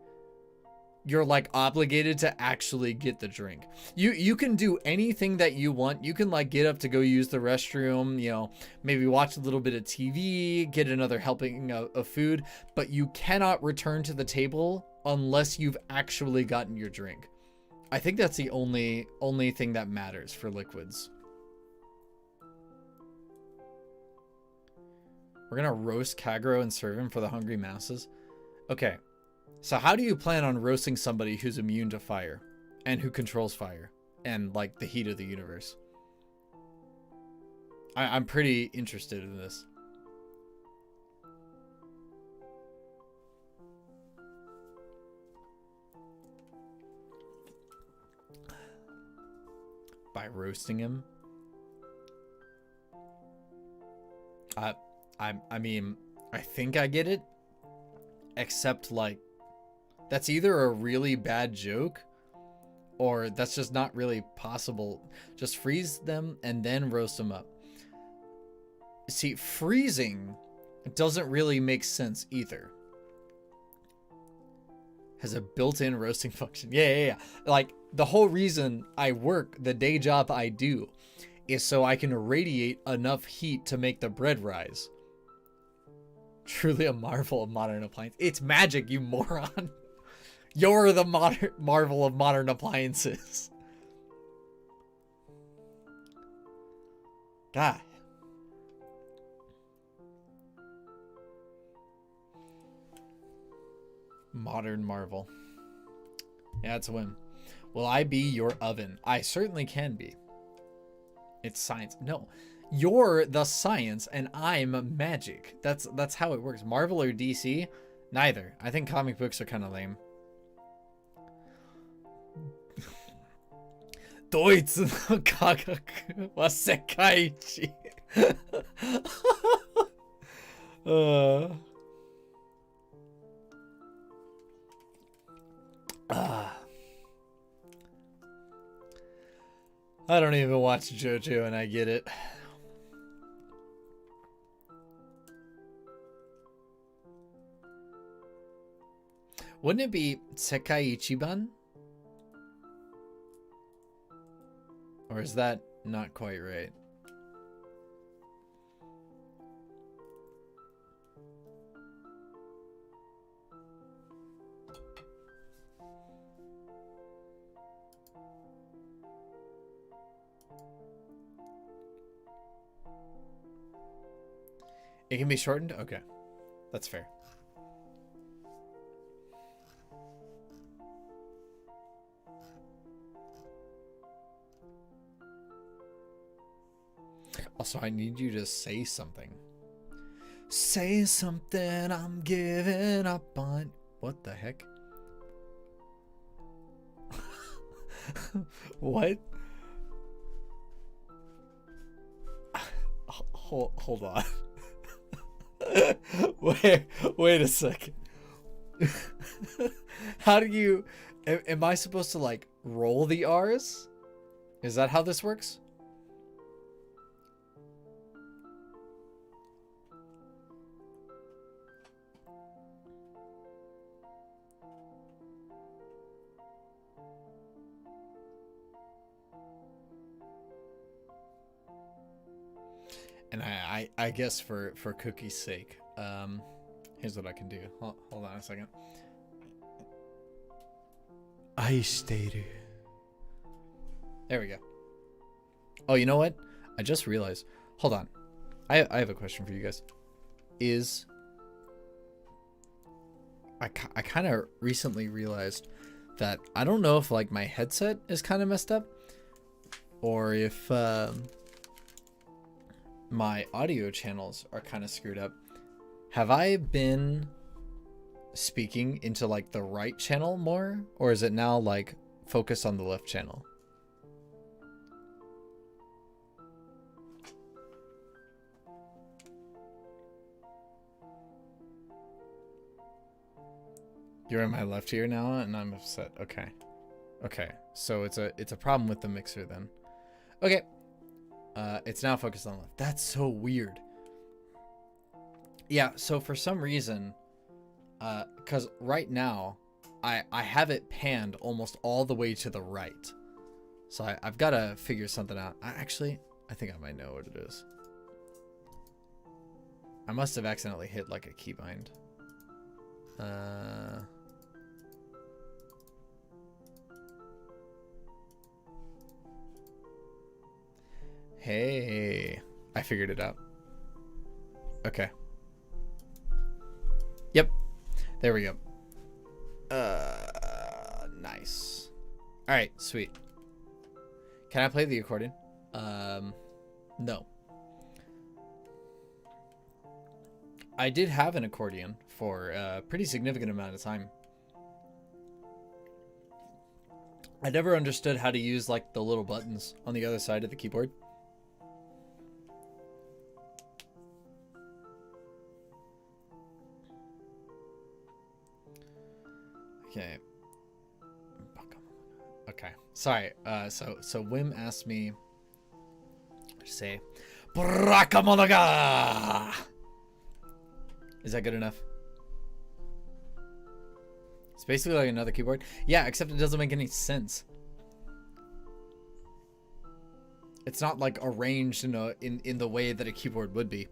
you're like obligated to actually get the drink. You can do anything that you want. You can like get up to go use the restroom, you know, maybe watch a little bit of TV, get another helping of food, but you cannot return to the table unless you've actually gotten your drink. I think that's the only thing that matters for liquids. We're gonna roast Kagerou and serve him for the hungry masses. Okay. So how do you plan on roasting somebody who's immune to fire and who controls fire and like the heat of the universe? I'm pretty interested in this. By roasting him? I mean, I think I get it, except like, that's either a really bad joke or that's just not really possible. Just freeze them and then roast them up. See, freezing doesn't really make sense either. Has a built-in roasting function. Yeah. Like, the whole reason I work the day job I do is so I can radiate enough heat to make the bread rise. Truly a marvel of modern appliance. It's magic, you moron. You're the marvel of modern appliances. God. Modern marvel. Yeah, it's a win. Will I be your oven? I certainly can be. It's science. No. You're the science and I'm magic. That's how it works. Marvel or DC? Neither. I think comic books are kind of lame. Doitsu no Kagaku wa Sekaiichi. uh, ah. I don't even watch JoJo and I get it. Wouldn't it be Sekai Ichiban? Or is that not quite right? It can be shortened? Okay. That's fair. Also, I need you to say something. Say something, I'm giving up on... What the heck? What? Hold on. Wait a second. How do you... Am I supposed to, like, roll the R's? Is that how this works? And I guess for Cookie's sake, here's what I can do. Hold on a second. Aishiteru. There we go. Oh, you know what? I just realized. Hold on. I have a question for you guys. I kind of recently realized that I don't know if like my headset is kind of messed up or if my audio channels are kind of screwed up. Have I been speaking into like the right channel more, or is it now like focused on the left channel? You're in my left ear now and I'm upset. Okay. Okay. So it's a problem with the mixer then. Okay. It's now focused on the left. That's so weird. Yeah, so for some reason, because right now, I have it panned almost all the way to the right. So I've got to figure something out. I think I might know what it is. I must have accidentally hit like a keybind. Hey, I figured it out. Okay. Yep. There we go. Nice. All right, sweet. Can I play the accordion? No. I did have an accordion for a pretty significant amount of time. I never understood how to use like the little buttons on the other side of the keyboard. Okay. Okay. Sorry. So Wim asked me to say Brakamonaga. Is that good enough? It's basically like another keyboard. Yeah, except it doesn't make any sense. It's not like arranged in the way that a keyboard would be.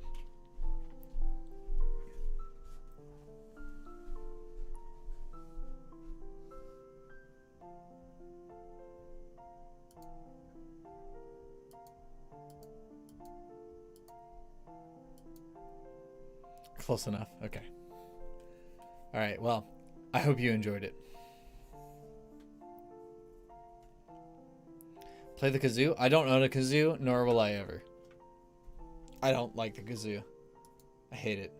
Close enough. Okay. All right. Well, I hope you enjoyed it. Play the kazoo? I don't own a kazoo, nor will I ever. I don't like the kazoo. I hate it.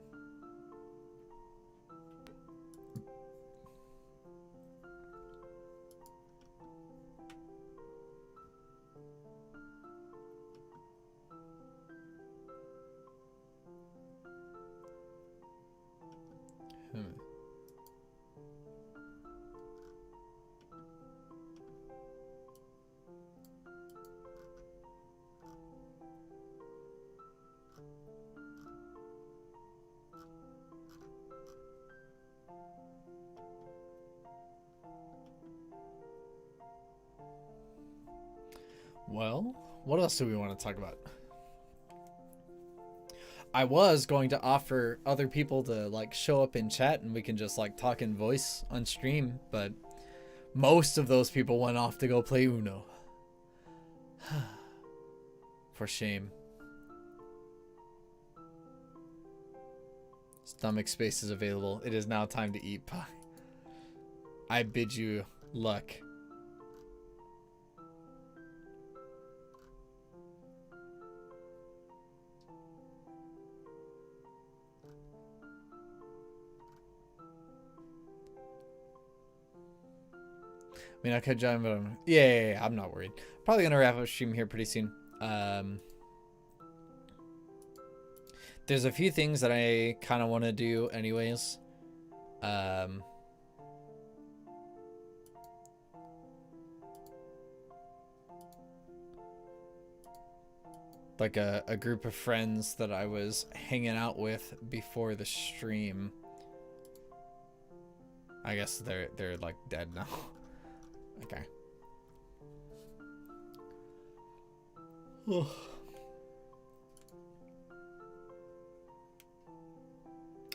Well, what else do we want to talk about? I was going to offer other people to like show up in chat and we can just like talk in voice on stream, but most of those people went off to go play Uno. For shame. Stomach space is available. It is now time to eat pie. I bid you luck. I mean, I could join, but yeah, I'm not worried. Probably gonna wrap up stream here pretty soon. There's a few things that I kind of want to do anyways. Like a group of friends that I was hanging out with before the stream. I guess they're like dead now. Okay.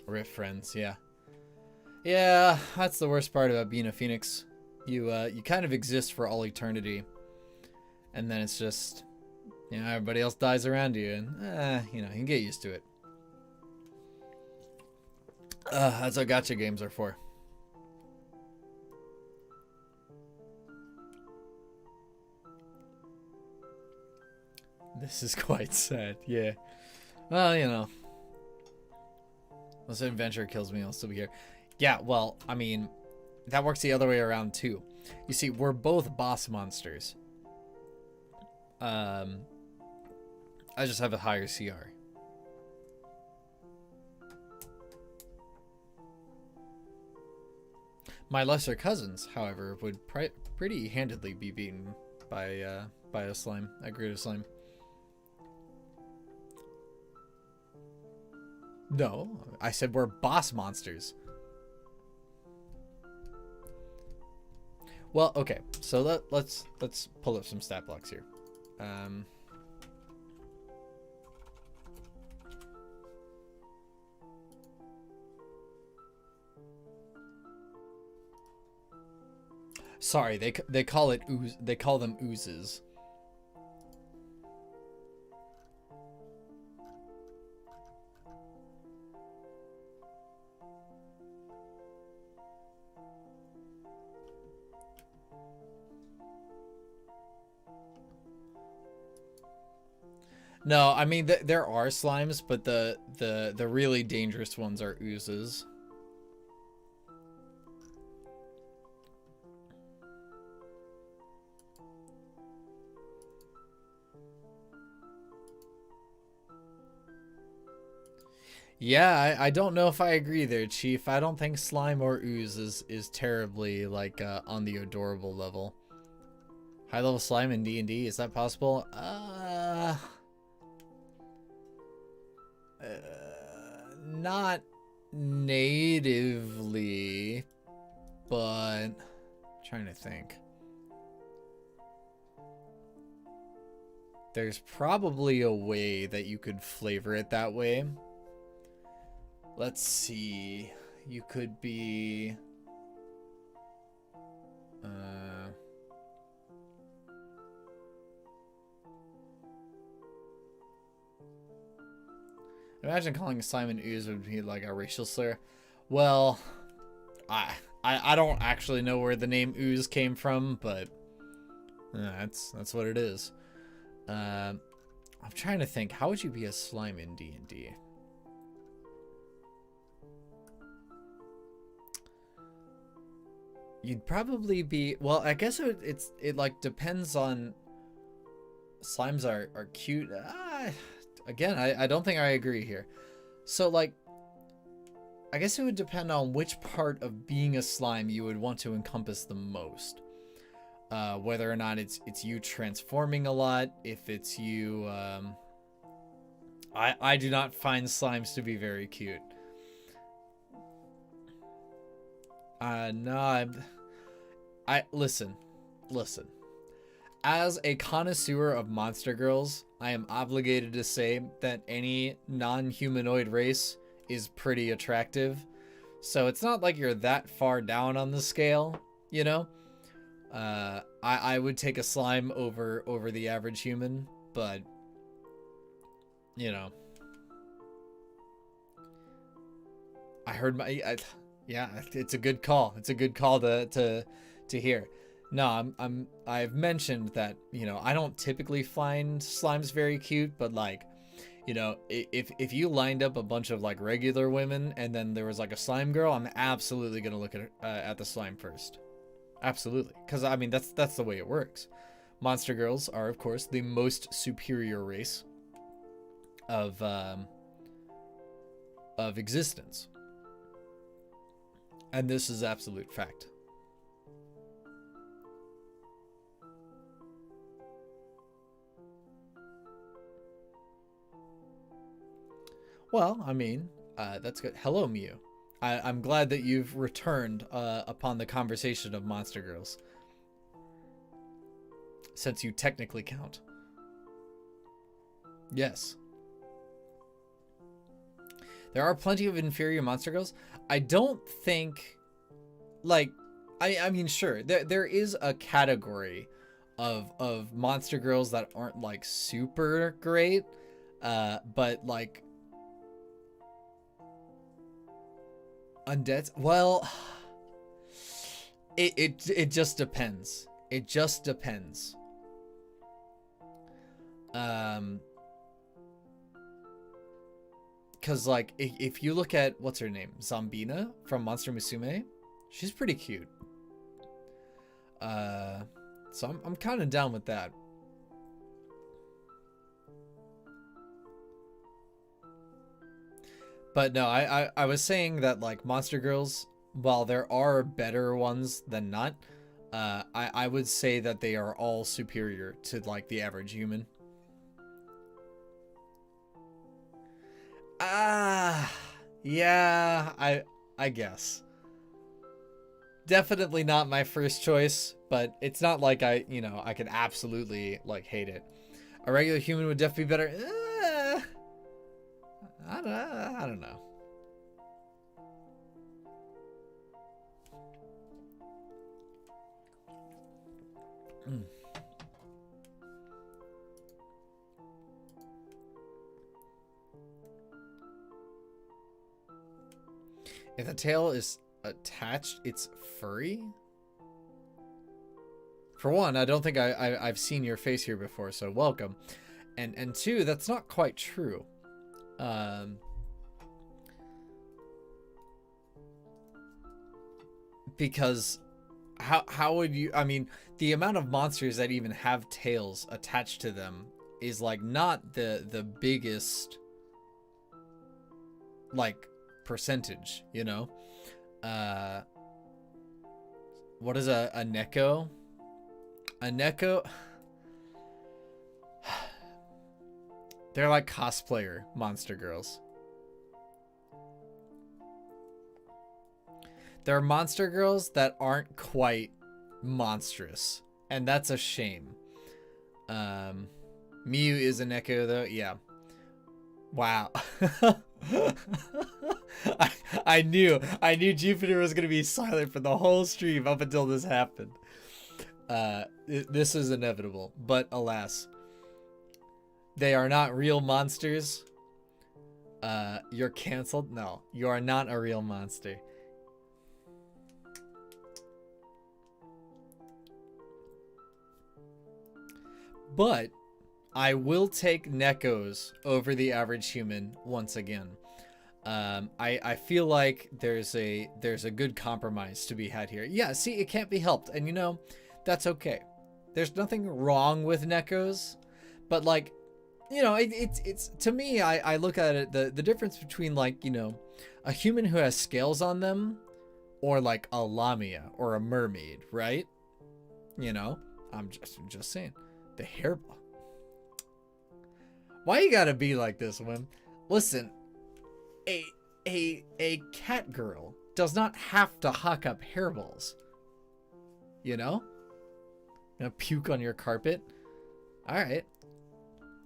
Rip friends, yeah. Yeah, that's the worst part about being a Phoenix. You kind of exist for all eternity. And then it's just, you know, everybody else dies around you and you know, you can get used to it. That's what gacha games are for. This is quite sad, yeah. Well, you know. Unless an adventure kills me, I'll still be here. Yeah, well, I mean, that works the other way around too. You see, we're both boss monsters. I just have a higher CR. My lesser cousins, however, would pretty handedly be beaten by a slime, a greater slime. No, I said we're boss monsters. Well, okay, so let's pull up some stat blocks here. Sorry, they call it ooze. They call them oozes. No, I mean there are slimes, but the really dangerous ones are oozes. Yeah, I don't know if I agree there, Chief. I don't think slime or ooze is terribly like on the adorable level. High level slime in D&D, is that possible? Not natively, but I'm trying to think. There's probably a way that you could flavor it that way. Let's see. You could be imagine calling Simon Ooze would be like a racial slur. Well, I don't actually know where the name Ooze came from, but that's what it is. I'm trying to think. How would you be a slime in D&D? You'd probably be, well, I guess it like depends on. Slimes are cute. Again, I don't think I agree here. So like, I guess it would depend on which part of being a slime you would want to encompass the most. Whether or not it's you transforming a lot, if it's you. I do not find slimes to be very cute. No, I listen. As a connoisseur of monster girls, I am obligated to say that any non-humanoid race is pretty attractive. So it's not like you're that far down on the scale, you know? I would take a slime over the average human, but you know. I heard yeah, it's a good call. It's a good call to hear. No, I've mentioned that, you know, I don't typically find slimes very cute, but like, you know, if you lined up a bunch of like regular women and then there was like a slime girl, I'm absolutely gonna look at the slime first. Absolutely, because I mean that's the way it works. Monster girls are, of course, the most superior race of existence, and this is absolute fact. Well, I mean, that's good. Hello, Mew. I'm glad that you've returned upon the conversation of monster girls, since you technically count. Yes. There are plenty of inferior monster girls. I don't think, like, I mean, sure, there is a category of monster girls that aren't like super great, but like undeads. Well, it just depends. It just depends. Because like if you look at what's her name, Zombina from Monster Musume, she's pretty cute. So I'm kind of down with that. But no, I was saying that like monster girls, while there are better ones than not, I would say that they are all superior to like the average human. Yeah, I guess. Definitely not my first choice, but it's not like I could absolutely like hate it. A regular human would definitely be better. I don't know. If the tail is attached, it's furry? For one, I don't think I've seen your face here before, so welcome. And two, that's not quite true. Because how would you, I mean, the amount of monsters that even have tails attached to them is like not the biggest like percentage, you know? What is a neko? A neko, they're like cosplayer monster girls. There are monster girls that aren't quite monstrous, and that's a shame. Miyu is a neko though, yeah. Wow. I knew Jupiter was gonna be silent for the whole stream up until this happened. This is inevitable, but alas, they are not real monsters. You're canceled? No, you are not a real monster. But I will take Nekos over the average human once again. I feel like there's a good compromise to be had here. Yeah, see, it can't be helped, and you know, that's okay. There's nothing wrong with Nekos, but like, you know, it's to me, I look at it, the difference between like, you know, a human who has scales on them, or like a lamia or a mermaid, right? You know, I'm just saying, the hairball. Why you gotta be like this, Wim? Listen, a cat girl does not have to huck up hairballs. You know? You know, puke on your carpet. All right.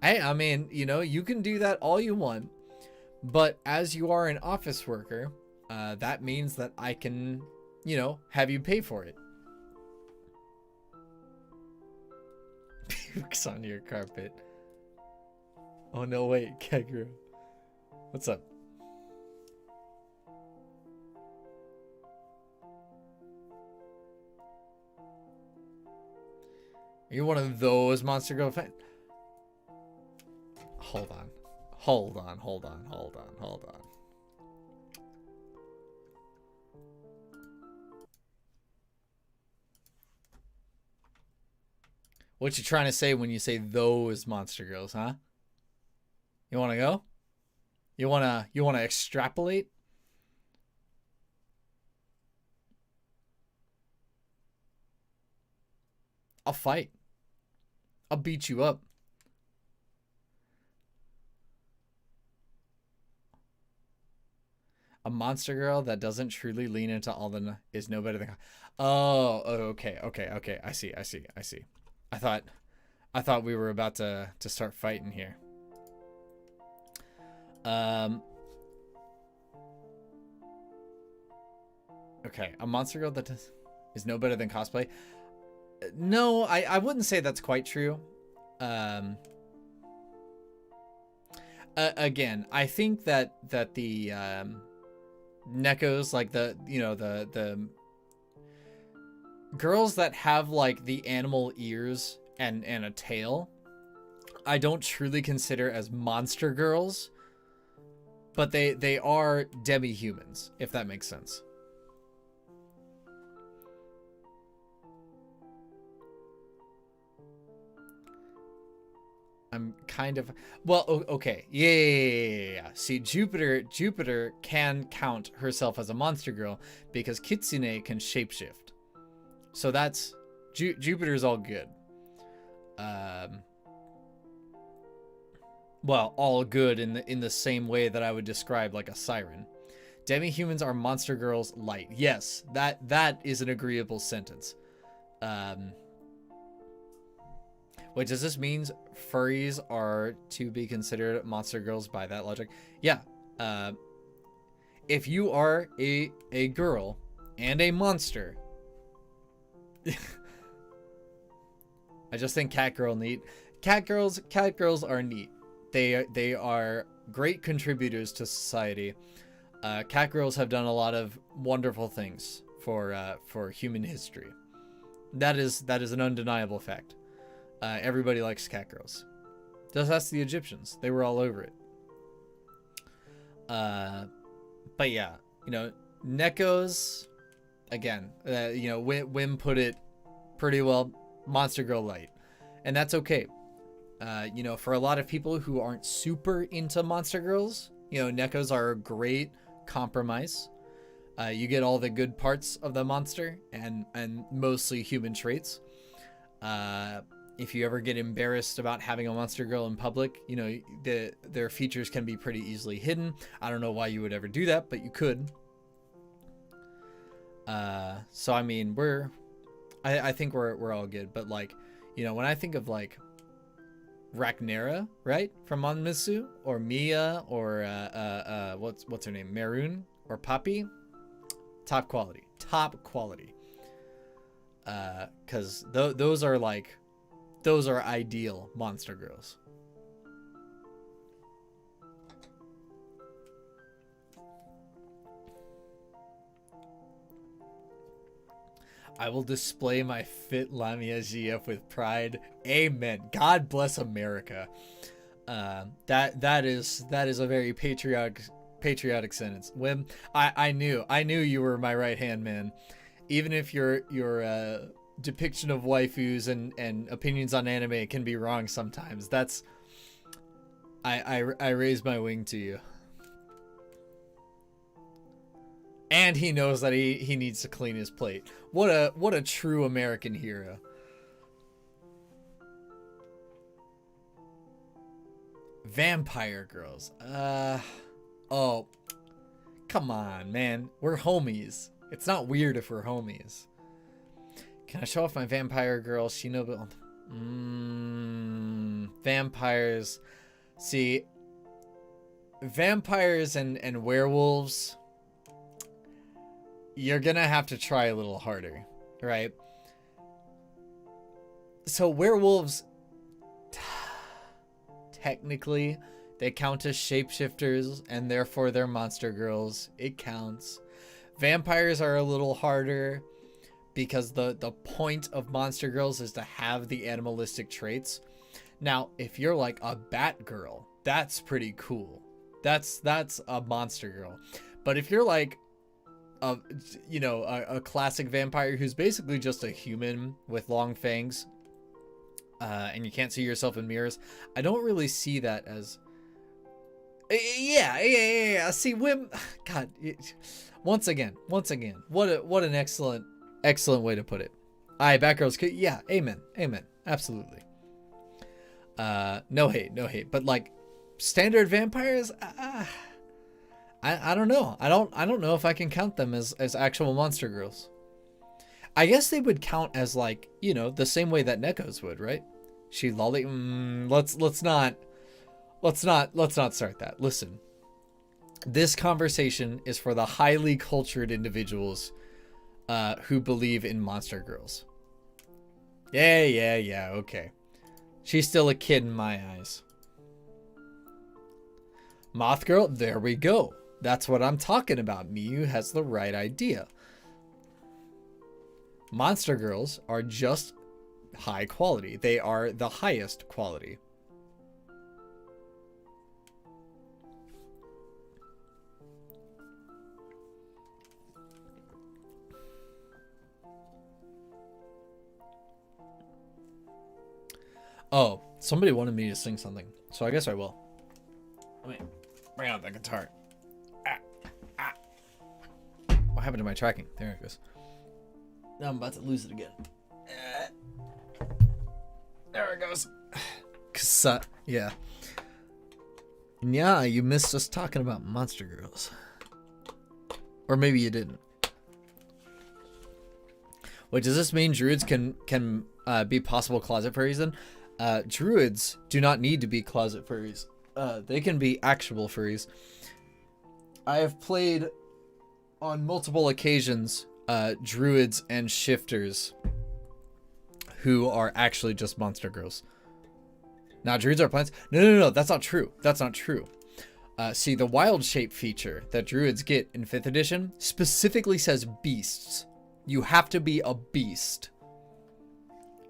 Hey, I mean, you know, you can do that all you want, but as you are an office worker, that means that I can, you know, have you pay for it. Pukes on your carpet. Oh no, wait, Kagerou. What's up? Are you one of those Monster Girl fans? Hold on. Hold on. What you trying to say when you say those Monster Girls, huh? You want to go? You want to extrapolate? I'll fight. I'll beat you up. A monster girl that doesn't truly lean into all the is no better than. Oh, okay. I see. I thought we were about to start fighting here. Okay, a monster girl that is no better than cosplay. No, I wouldn't say that's quite true. Again, I think that the Nekos, like the girls that have like the animal ears and a tail, I don't truly consider as monster girls, but they are demi-humans, if that makes sense. I'm kind of, well, okay. Yeah. See, Jupiter can count herself as a monster girl because Kitsune can shapeshift. So that's, Jupiter's all good. Well, all good in the same way that I would describe like a siren. Demi-humans are monster girls light. Yes, that is an agreeable sentence. Wait, does this mean furries are to be considered monster girls by that logic? Yeah. If you are a girl and a monster, I just think cat girls are neat. They are great contributors to society. Cat girls have done a lot of wonderful things for human history. That is an undeniable fact. Everybody likes cat girls. Just ask the Egyptians. They were all over it. But yeah, you know, Nekos, again, you know, Wim put it pretty well, monster girl light. And that's okay. You know, for a lot of people who aren't super into monster girls, you know, Nekos are a great compromise. You get all the good parts of the monster and mostly human traits. If you ever get embarrassed about having a monster girl in public, you know, their features can be pretty easily hidden. I don't know why you would ever do that, but you could. So I mean, I think we're all good, but like, you know, when I think of like Rhaenyra, right, from Monmitsu, or Mia, or what's her name, Maroon, or Poppy, top quality, because those are ideal monster girls. I will display my fit Lamia GF with pride. Amen. God bless America. That is a very patriotic sentence. Wim, I knew you were my right hand man. Even if your depiction of waifus and opinions on anime can be wrong sometimes, that's I raise my wing to you. And he knows that he needs to clean his plate. What a true American hero. Vampire girls. Oh, come on, man. We're homies. It's not weird if we're homies. Can I show off my vampire girl? Shinobu. Vampires. See, vampires and werewolves, you're gonna have to try a little harder, right? So werewolves, technically, they count as shapeshifters, and therefore they're monster girls. It counts. Vampires are a little harder because the point of monster girls is to have the animalistic traits. Now, if you're like a bat girl, that's pretty cool. That's a monster girl. But if you're like a classic vampire who's basically just a human with long fangs, and you can't see yourself in mirrors, I don't really see that as. Yeah. See, God, once again, what an excellent way to put it. Aye, Batgirl's cute. Yeah, amen, absolutely. No hate, but like standard vampires, I don't know. I don't know if I can count them as actual monster girls. I guess they would count as like, the same way that Neko's would, right? She lolly. Let's not start that. Listen, this conversation is for the highly cultured individuals who believe in monster girls. Yeah, okay. She's still a kid in my eyes. Moth girl, there we go. That's what I'm talking about. Miyu has the right idea. Monster girls are just high quality. They are the highest quality. Oh, somebody wanted me to sing something, so I guess I will. Let me bring out the guitar. What happened to my tracking? There it goes. Now I'm about to lose it again. There it goes. Yeah. Yeah, you missed us talking about monster girls. Or maybe you didn't. Wait, does this mean druids can be possible closet furries then? Druids do not need to be closet furries. They can be actual furries. I have played on multiple occasions druids and shifters who are actually just monster girls. Now, druids are plants. No, that's not true. See, the wild shape feature that druids get in 5th edition specifically says beasts. You have to be a beast.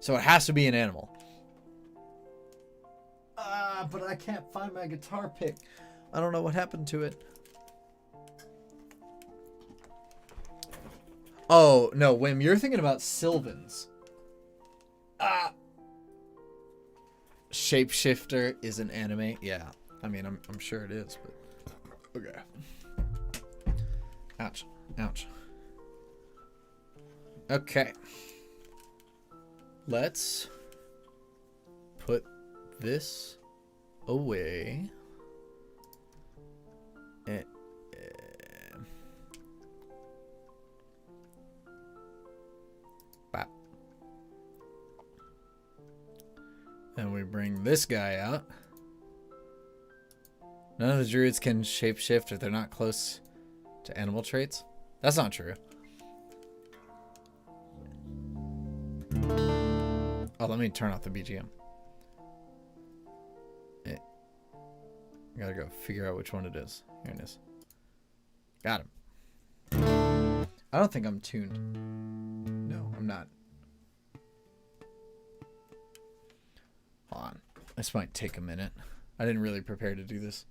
So it has to be an animal. But I can't find my guitar pick. I don't know what happened to it. Oh, no, Wim, you're thinking about Sylvans. Shapeshifter is an anime? Yeah. I mean, I'm sure it is, but... Okay. Ouch. Okay. Let's put this away. And we bring this guy out. None of the druids can shapeshift if they're not close to animal traits. That's not true. Oh, let me turn off the BGM. I gotta go figure out which one it is. Here it is. Got him. I don't think I'm tuned. No, I'm not. Hold on. This might take a minute. I didn't really prepare to do this.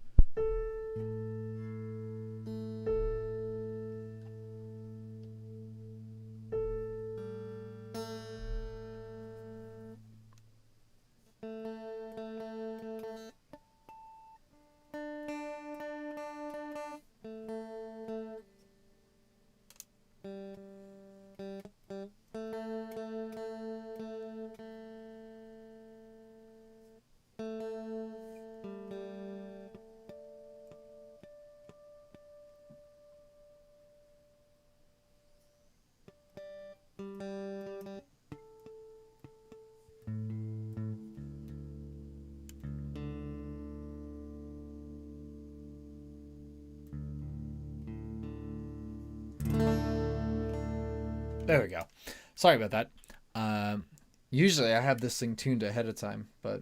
There we go. Sorry about that. Usually I have this thing tuned ahead of time, but...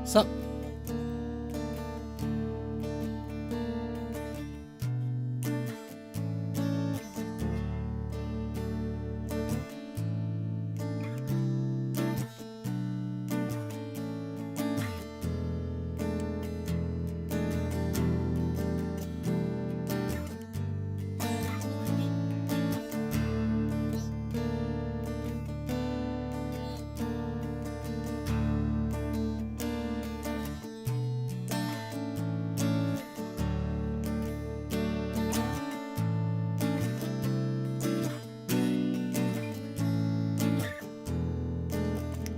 Sup?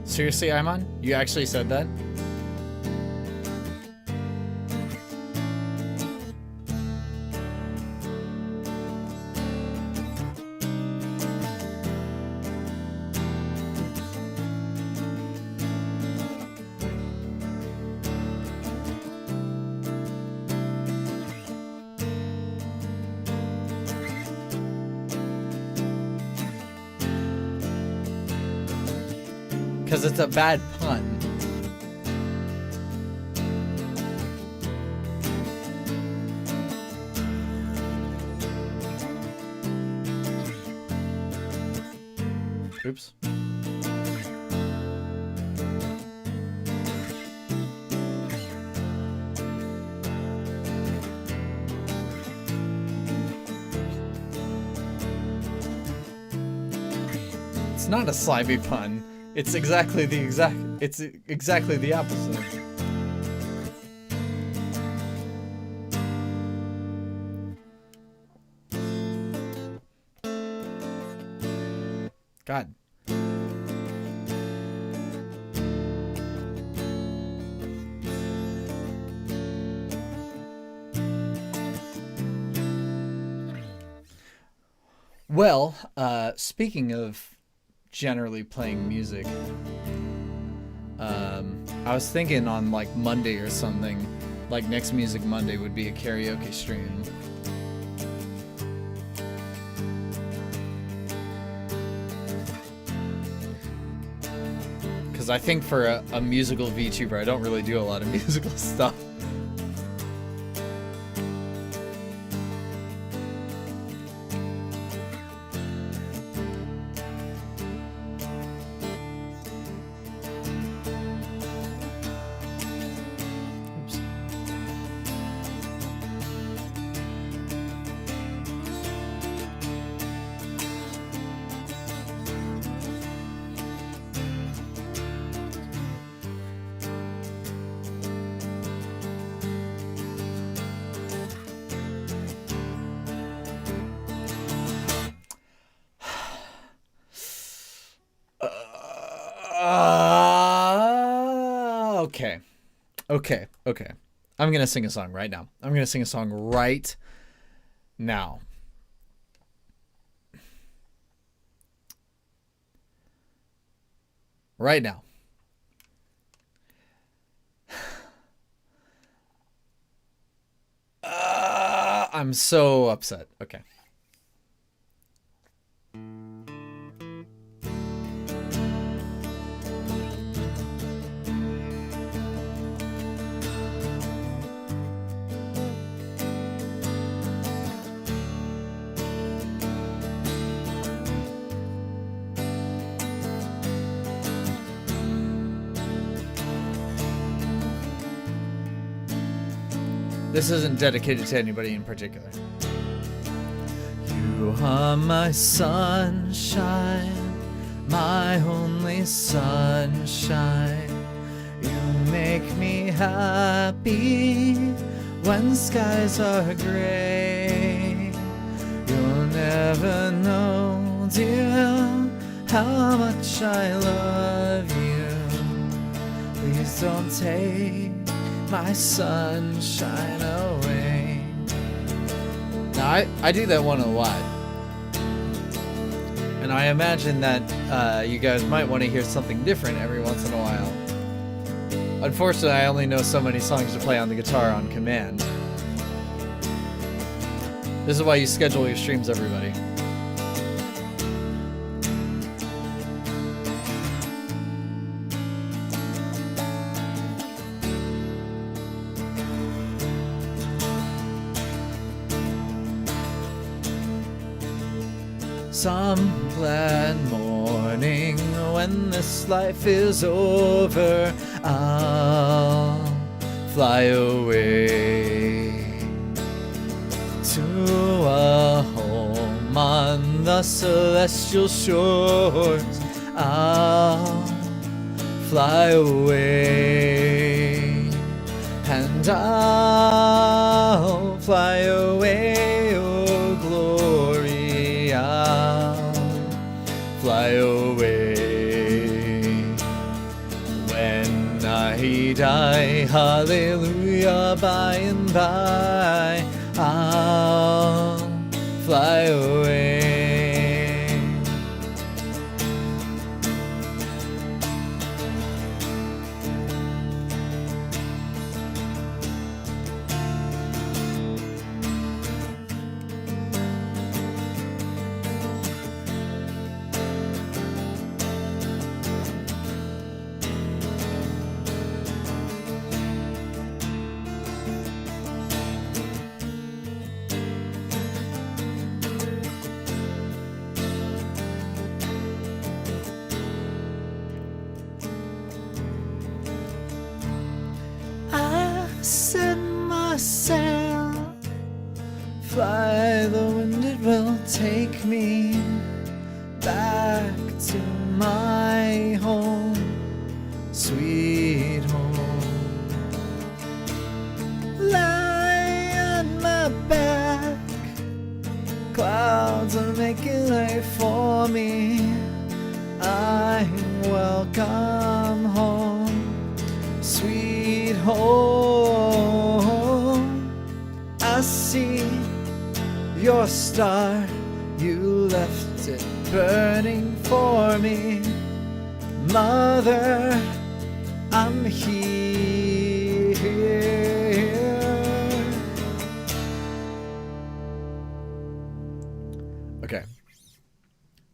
Seriously, Iman? You actually said that? Because it's a bad pun. Oops. It's not a slimy pun. It's exactly the opposite. God. Well, speaking of generally playing music, I was thinking on like Monday or something, like next Music Monday would be a karaoke stream. Because I think for a musical VTuber, I don't really do a lot of musical stuff. Okay. I'm gonna sing a song right now. Right now. I'm so upset. Okay. This isn't dedicated to anybody in particular. You are my sunshine, my only sunshine. You make me happy when skies are gray. You'll never know, dear, how much I love you. Please don't take my sunshine away. Now, I do that one a lot. And I imagine that you guys might want to hear something different every once in a while. Unfortunately, I only know so many songs to play on the guitar on command. This is why you schedule your streams, everybody. Some glad morning when this life is over, I'll fly away to a home on the celestial shores. I'll fly away, and I'll fly away, oh glory, I'll fly away. When I die, hallelujah, by and by, I'll fly away. Set my sail, fly the wind, it will take me back to my home, sweet home. Lie on my back, clouds are making way for me. I'm welcome home, sweet home. I see your star, you left it burning for me. Mother, I'm here. Okay.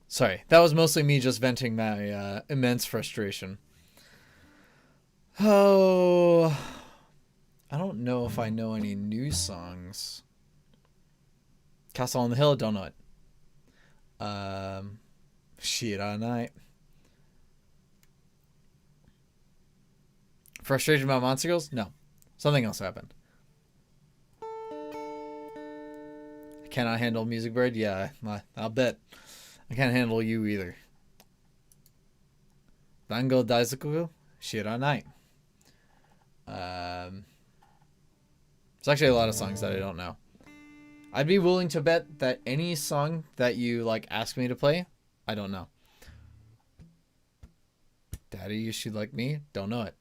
Sorry, that was mostly me just venting my immense frustration. Oh, I don't know if I know any new songs. Castle on the Hill, don't know it. Shit all night. Frustration about Monster Girls? No. Something else happened. I cannot handle Music Bird? Yeah, I'll bet. I can't handle you either. Bango Daisaku? Shit all night. There's actually a lot of songs that I don't know. I'd be willing to bet that any song that you like ask me to play, I don't know. Daddy, You Should Like Me? Don't know it.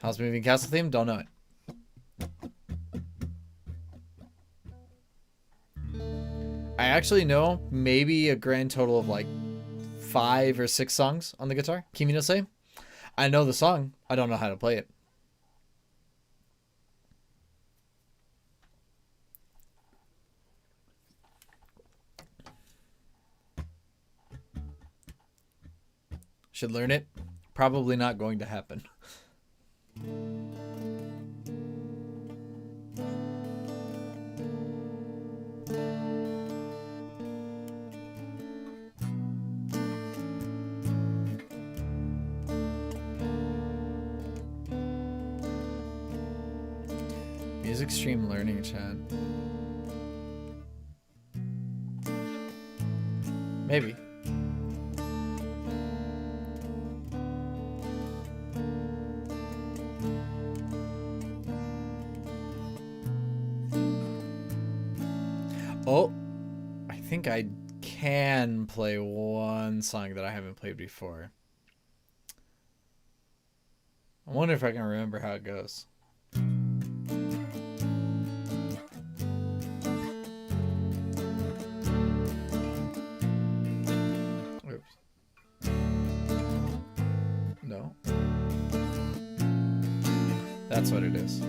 House Moving Castle Theme? Don't know it. I actually know maybe a grand total of like 5 or 6 songs on the guitar. Kimi no Se. I know the song. I don't know how to play it. Should learn it. Probably not going to happen. Music stream learning chat. Maybe. Oh, I think I can play one song that I haven't played before. I wonder if I can remember how it goes. Oops. No. That's what it is.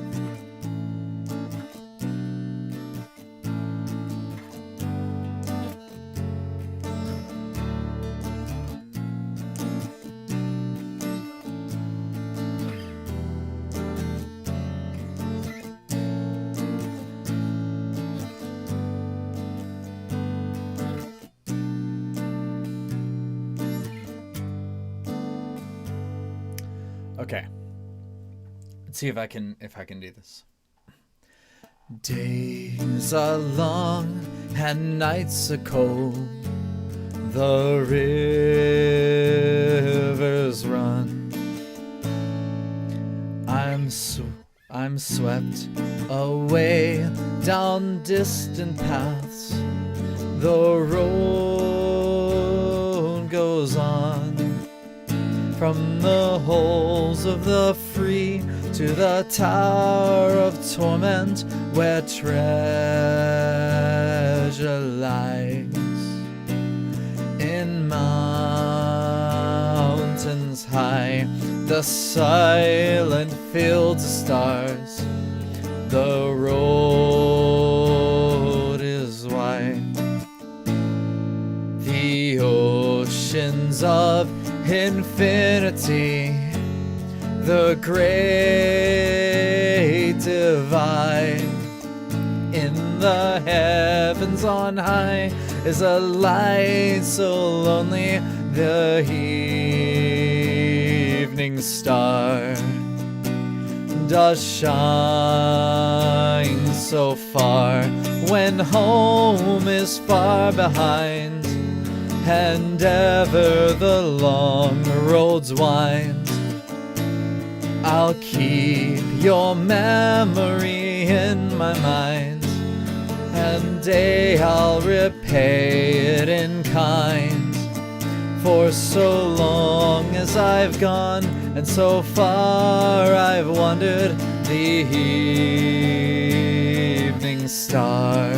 Okay. Let's see if I can do this. Days are long and nights are cold. The rivers run. I'm swept away down distant paths. The road goes on. From the holes of the free to the tower of torment where treasure lies. In mountains high, the silent fields of stars, the road is wide. The oceans of infinity, the great divide. In the heavens on high is a light so lonely, the evening star does shine so far when home is far behind. And ever the long roads wind. I'll keep your memory in my mind, and day I'll repay it in kind. For so long as I've gone, and so far I've wandered, the evening star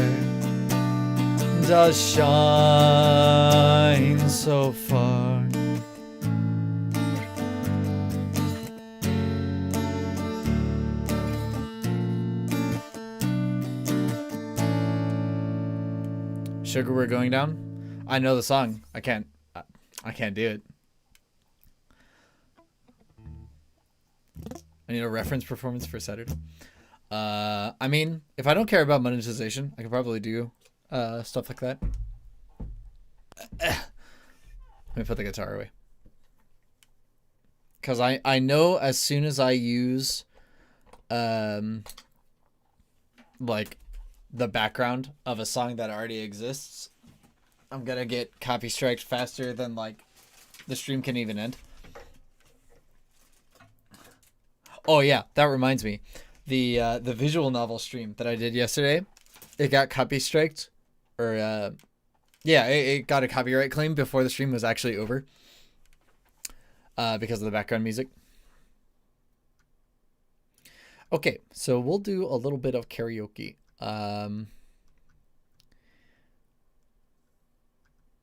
does shine so far. Sugar, we're going down. I know the song. I can't do it. I need a reference performance for Saturday. I mean, if I don't care about monetization, I could probably do stuff like that. Let me put the guitar away. Because I know as soon as I use like the background of a song that already exists, I'm gonna get copy striked faster than like the stream can even end. Oh yeah, that reminds me. The visual novel stream that I did yesterday, it got copy striked, or yeah, it got a copyright claim before the stream was actually over, because of the background music. Okay, so we'll do a little bit of karaoke.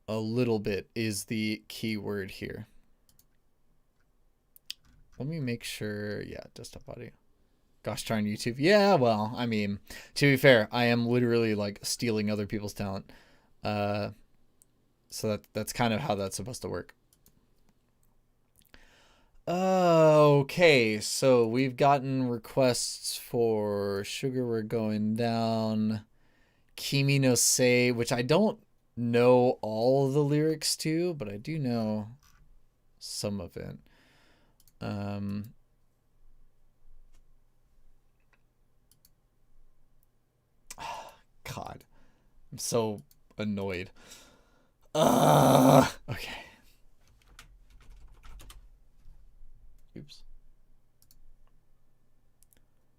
A little bit is the key word here. Let me make sure. Yeah, desktop audio. Gosh darn YouTube. Yeah, well, I mean, to be fair, I am literally like stealing other people's talent. So that's kind of how that's supposed to work. Okay, so we've gotten requests for Sugar We're Going Down, Kimi no Se, which I don't know all the lyrics to, but I do know some of it. God, I'm so annoyed. Okay. Oops.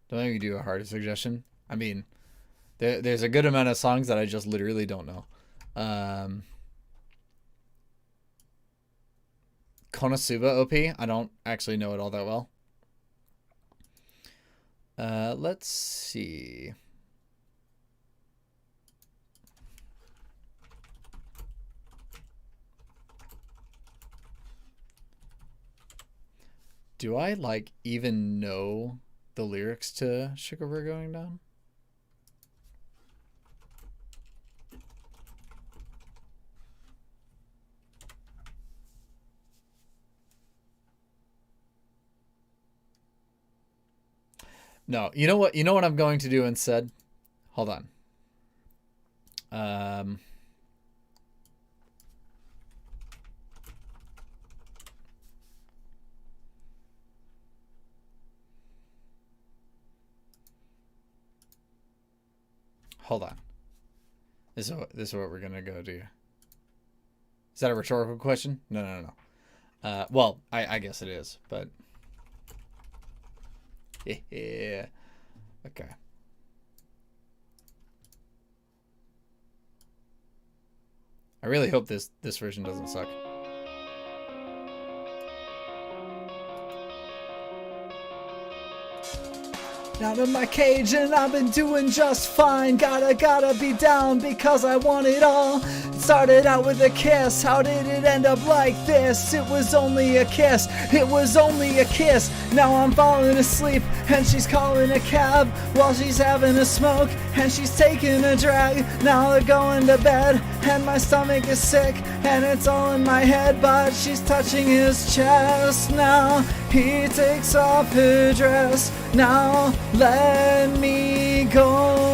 Don't make me do a harder suggestion. I mean, there's a good amount of songs that I just literally don't know. Konosuba OP, I don't actually know it all that well. Let's see. Do I like even know the lyrics to Sugar We're Going Down? No, you know what? You know what I'm going to do instead? Hold on. Hold on. This is what we're gonna go do. Is that a rhetorical question? No. Well, I guess it is, but yeah. Okay. I really hope this version doesn't suck. Out of my cage and I've been doing just fine. Gotta be down because I want it all. It started out with a kiss, how did it end up like this? It was only a kiss, it was only a kiss. Now I'm falling asleep and she's calling a cab while she's having a smoke and she's taking a drag. Now they're going to bed and my stomach is sick and it's all in my head, but she's touching his chest. Now he takes off her dress. Now let me go.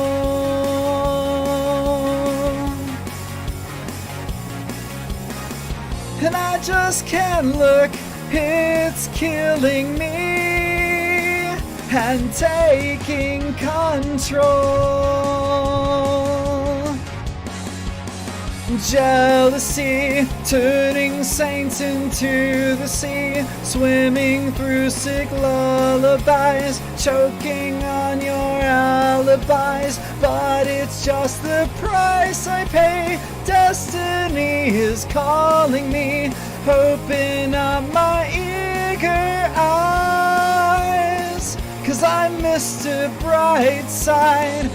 And I just can't look, it's killing me and taking control. Jealousy, turning saints into the sea, swimming through sick lullabies, choking on your alibis, but it's just the price I pay. Destiny is calling me, open up my eager eyes, 'cause I missed a bright side.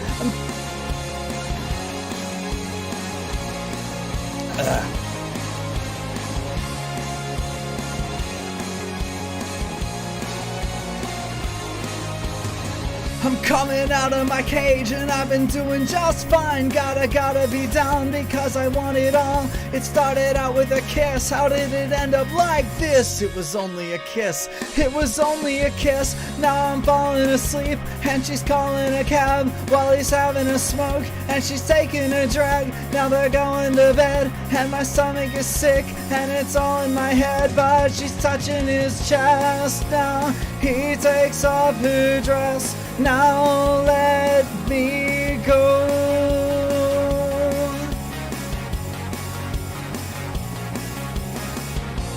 I'm coming out of my cage and I've been doing just fine. Gotta be down because I want it all. It started out with a kiss, how did it end up like this? It was only a kiss, it was only a kiss. Now I'm falling asleep and she's calling a cab while he's having a smoke and she's taking a drag. Now they're going to bed and my stomach is sick and it's all in my head, but she's touching his chest. Now he takes off her dress. Now let me go.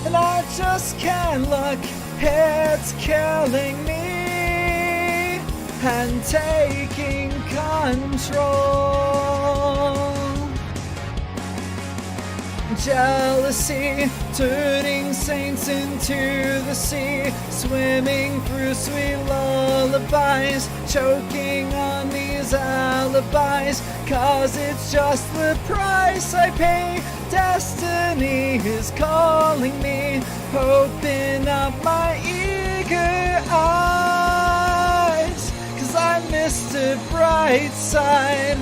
And I just can't look, it's killing me and taking control. Jealousy, turning saints into the sea, swimming through sweet lullabies, choking on these alibis, 'cause it's just the price I pay. Destiny is calling me, open up my eager eyes, 'cause I missed a bright side.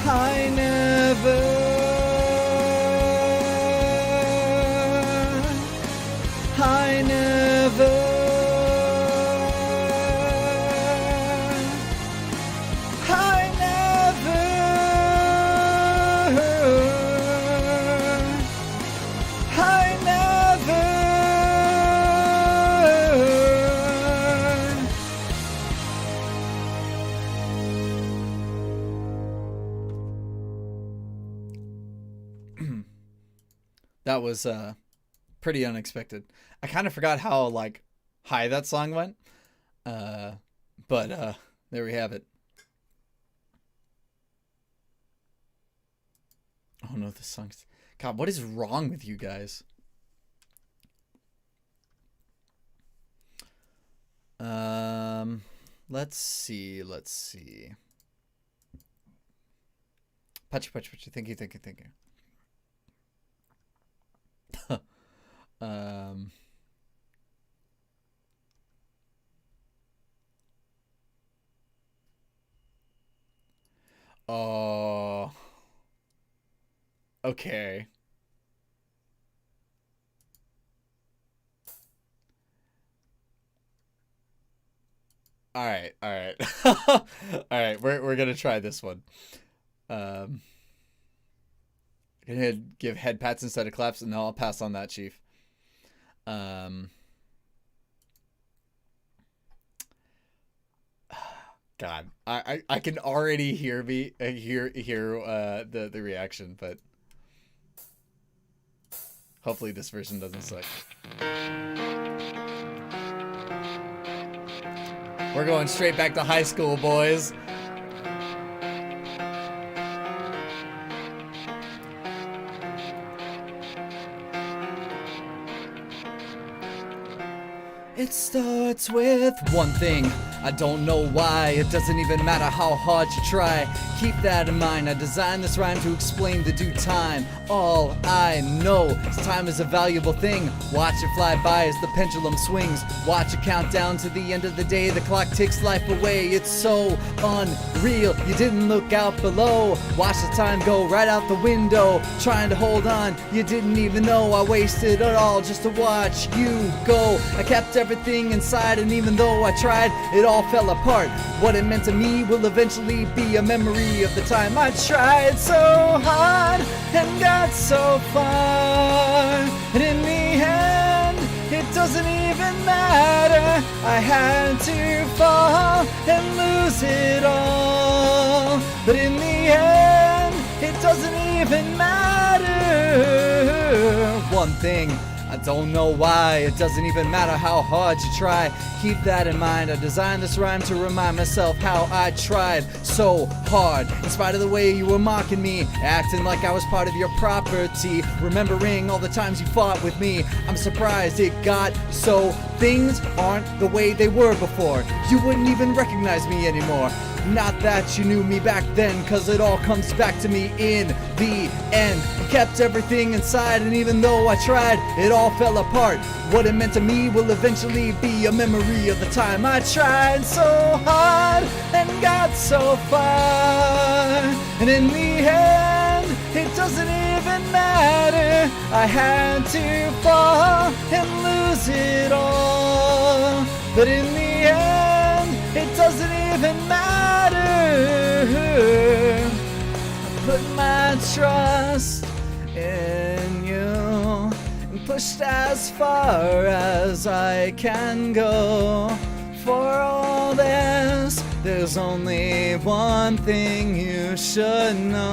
I never That was pretty unexpected. I kind of forgot how like high that song went. But there we have it. Oh no, this song's... God, what is wrong with you guys? Let's see. Patchy. Thank you. Oh. Okay. All right. All right. We're gonna try this one. Um, gonna give head pats instead of claps, and no, I'll pass on that, Chief. God, I can already hear the reaction, but hopefully this version doesn't suck. We're going straight back to high school, boys. It starts with one thing. I don't know why. It doesn't even matter how hard you try. Keep that in mind. I designed this rhyme to explain the due time. All I know is time is a valuable thing. Watch it fly by as the pendulum swings. Watch it count down to the end of the day. The clock ticks life away. It's so unreal. You didn't look out below. Watch the time go right out the window. Trying to hold on. You didn't even know I wasted it all just to watch you go. I kept everything inside, and even though I tried, it all fell apart. What it meant to me will eventually be a memory of the time I tried so hard and got so far, and in the end it doesn't even matter. I had to fall and lose it all, but in the end it doesn't even matter. One thing, I don't know why. It doesn't even matter how hard you try. Keep that in mind. I designed this rhyme to remind myself how I tried so hard. In spite of the way you were mocking me, acting like I was part of your property, remembering all the times you fought with me. I'm surprised it got so. Things aren't the way they were before. You wouldn't even recognize me anymore. Not that you knew me back then, cause it all comes back to me in the end. You kept everything inside, and even though I tried, it all fell apart. What it meant to me will eventually be a memory of the time I tried so hard and got so far, and in the end it doesn't even matter. I had to fall and lose it all, but in the end it doesn't even matter. I put my trust in you and pushed as far as I can go. For all this, there's only one thing you should know.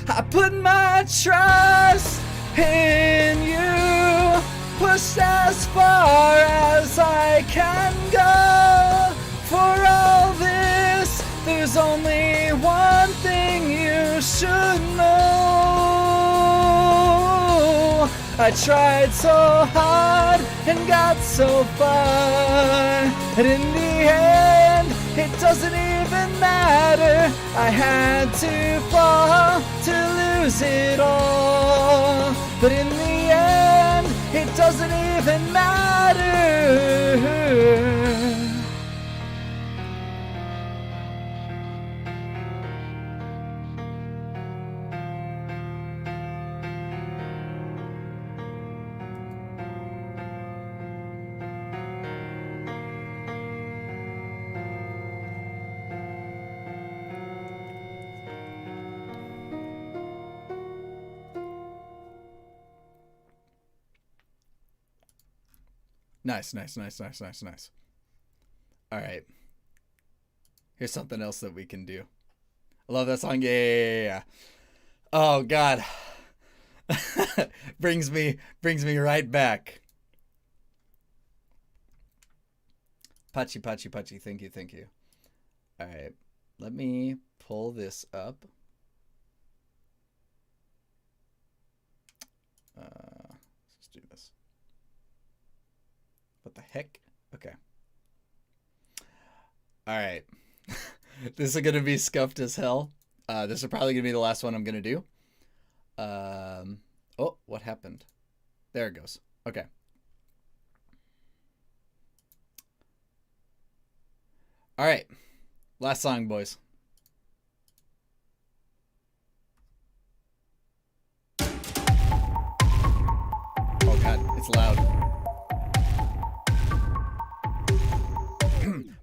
I put my trust in you, pushed as far as I can go. For all this, there's only one thing you should know. I tried so hard and got so far, and in the end it doesn't even matter. I had to fall to lose it all, but in the end it doesn't even matter. Nice. All right. Here's something else that we can do. I love that song. Yeah. Oh God. brings me right back. Pachi, pachi, pachi. Thank you, thank you. All right, let me pull this up. Let's do this. What the heck? Okay. All right. This is gonna be scuffed as hell. This is probably gonna be the last one I'm gonna do. Oh, what happened? There it goes. Okay. All right. Last song, boys. Oh God, it's loud.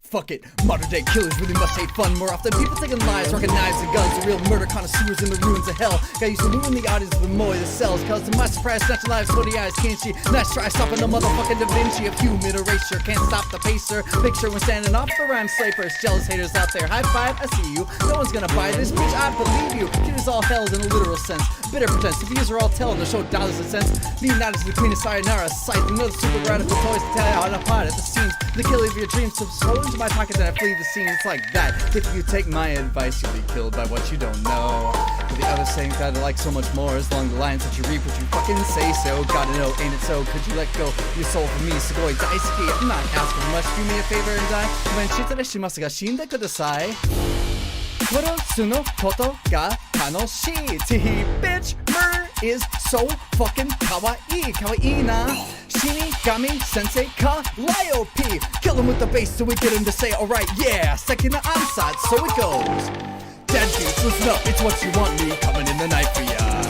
Fuck it, modern day killers really must hate fun. More often people taking lives, rocking knives and guns. The real murder connoisseurs in the ruins of hell. Got used to moving the audience with the moy, the cells. Cause to my surprise, snatching lives, 40 eyes, can't she? Nice try stopping the motherfucking Da Vinci of human erasure. Can't stop the pacer. Picture when standing off the rhyme slapers. Jealous haters out there, high five, I see you. No one's gonna buy this, bitch, I believe you. Kid is all held in a literal sense. Bitter pretense, the views are all telling to show dollars and cents. Leonidas the queen of sayonara, sight. Another super gratific toys to tell you how to pot at the seams. The killing of your dreams, so into my pocket, then I flee the scene. It's like that. If you take my advice, you'll be killed by what you don't know. But the other saying that I like so much more is along the lines that you reap what you fucking say so. Gotta know, ain't it so? Could you let go your soul for me? Sugoi daisuki. I'm not asking for much. Do me a favor and die. When shitare shimasu ga shinde kudasai. Koro suno koto ga tanoshii. Tihi, bitch, murder is so fucking kawaii. Kawaii na. Shinigami sensei ka Liope. Kill him with the bass till we get him to say, alright, yeah. Second to onside, so it goes. Dead beats, listen up, it's what you want me coming in the night for ya.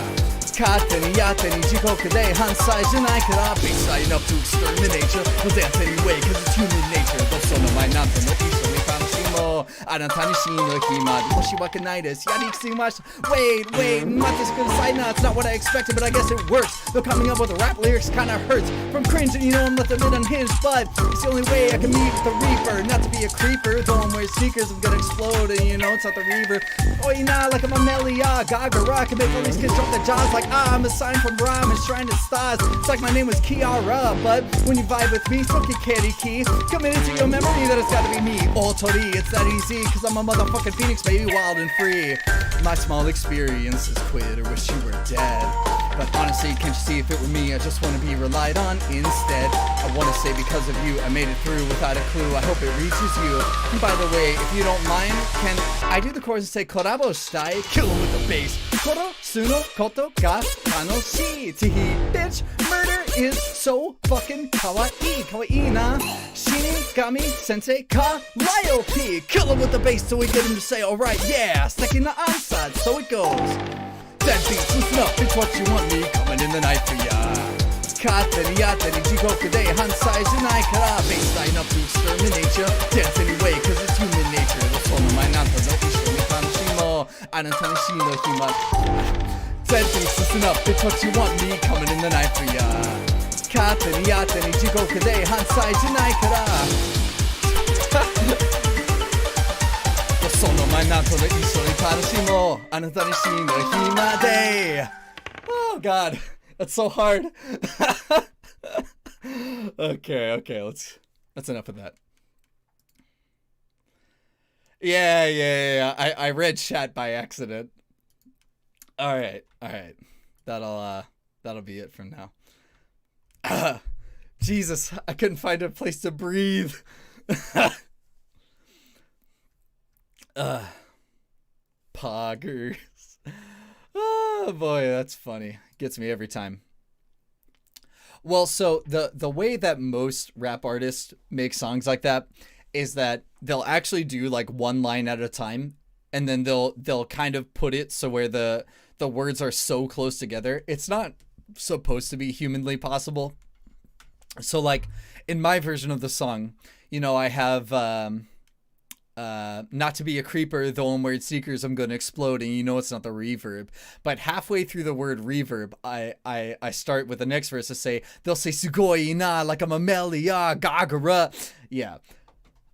Kateni yateni jikoku de hansai janai kara. Baseline up to exterminate ya. We'll dance anyway, cause it's human nature. Doso no mai nanta no iso ni kanashimo. Anata ni shi no hima de moshiwake nai desu. Yarikisumasu. Wait, not this good side now. It's not what I expected, but I guess it works. Though coming up with the rap lyrics kinda hurts. From cringe and you know I'm left a bit unhinged, but it's the only way I can meet the reaper. Not to be a creeper, though I'm wearing sneakers, I'm gonna explode, and you know it's not the reaver. Oi nah, like I'm a Melia, Kagerou. I can make all these kids drop their jaws like I'm a sign from rhyme and shrine to stars. It's like my name was Kiara, but when you vibe with me, so Key, coming into your memory that it's gotta be me. Ootori, it's that easy, cause I'm a motherfucking phoenix, baby, wild and free. My small experience is quit or wish you were dead. But honestly, can't you see if it were me, I just wanna be relied on instead. I wanna say because of you, I made it through without a clue. I hope it reaches you. And by the way, if you don't mind, can I do the chorus and say korabo shitai? Kill him with the bass. Koro suno koto ga tanoshii. Tihi, bitch, murder is so fucking kawaii. Kawaii na. Shinigami sensei ka Liope. Kill him with the bass till we get him to say, alright, yeah. Second to onside, so it goes. Dead beats, listen up, it's what you want me coming in the night for ya. Kateni yateni jikoku de hansai janai kara. Baseline up to exterminate ya. Dance anyway, cause it's human nature. The sono mai nanta no isho ni kanashimo. Anata ni shi no hima. Dead beats, listen up, it's what you want me coming in the night for ya. Kateni yateni jikoku de hansai janai kara. Oh God, that's so hard. Okay, that's enough of that. Yeah. I read chat by accident. All right. That'll be it for now. Jesus, I couldn't find a place to breathe. Poggers. Oh boy, that's funny. Gets me every time. Well, so the way that most rap artists make songs like that is that they'll actually do like one line at a time, and then they'll kind of put it so where the words are so close together. It's not supposed to be humanly possible. So like in my version of the song, you know, I have not to be a creeper, though I'm wearing sneakers, I'm gonna explode, and you know it's not the reverb. But halfway through the word reverb, I start with the next verse to say, they'll say sugoi na, like I'm a Melia, Kagerou. Yeah.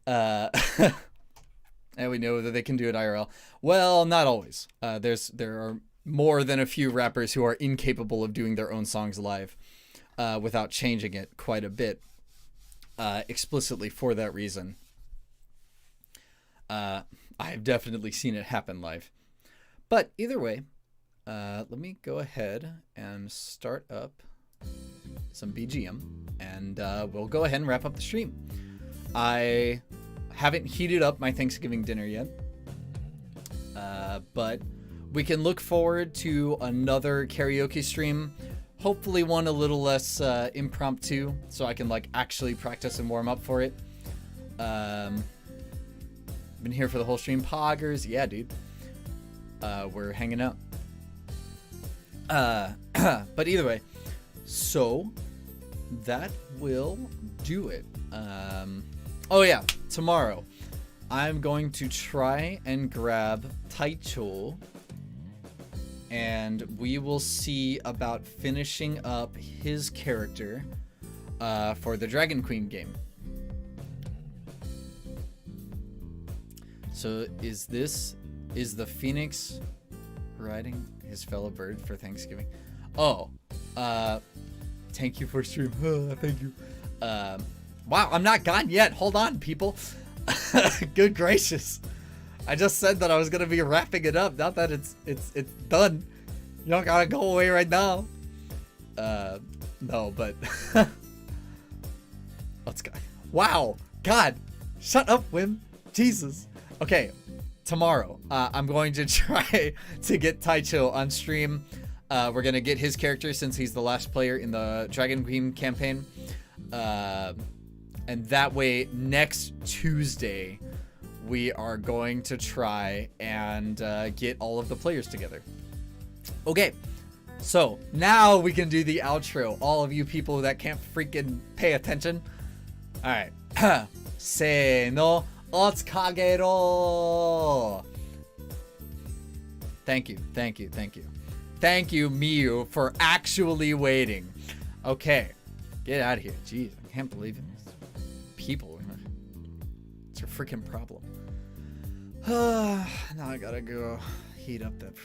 And we know that they can do it IRL. Well, not always. There are more than a few rappers who are incapable of doing their own songs live without changing it quite a bit explicitly for that reason. I've definitely seen it happen live. But either way, let me go ahead and start up some BGM, and we'll go ahead and wrap up the stream. I haven't heated up my Thanksgiving dinner yet, but we can look forward to another karaoke stream. Hopefully one a little less impromptu, so I can like actually practice and warm up for it. Been here for the whole stream. Poggers, yeah, dude. We're hanging out. But either way, so that will do it. Oh yeah, tomorrow I'm going to try and grab Taicho, and we will see about finishing up his character for the Dragon Queen game. So is the Phoenix riding his fellow bird for Thanksgiving? Oh, thank you for stream. Thank you. Wow, I'm not gone yet. Hold on, people. Good gracious. I just said that I was gonna be wrapping it up. Not that it's done. You don't gotta go away right now. No, but let's go. Wow. God. Shut up, Wim. Jesus. Okay. Tomorrow, I'm going to try to get Taicho on stream. We're gonna get his character since he's the last player in the Dragon Queen campaign. And that way, next Tuesday, we are going to try and get all of the players together. Okay, so now we can do the outro. All of you people that can't freaking pay attention. All right. Se no Kagerou. Thank you, thank you, thank you. Thank you, Miyu, for actually waiting. Okay, get out of here. Jeez, I can't believe it. People, it's your freaking problem. Now I gotta go heat up that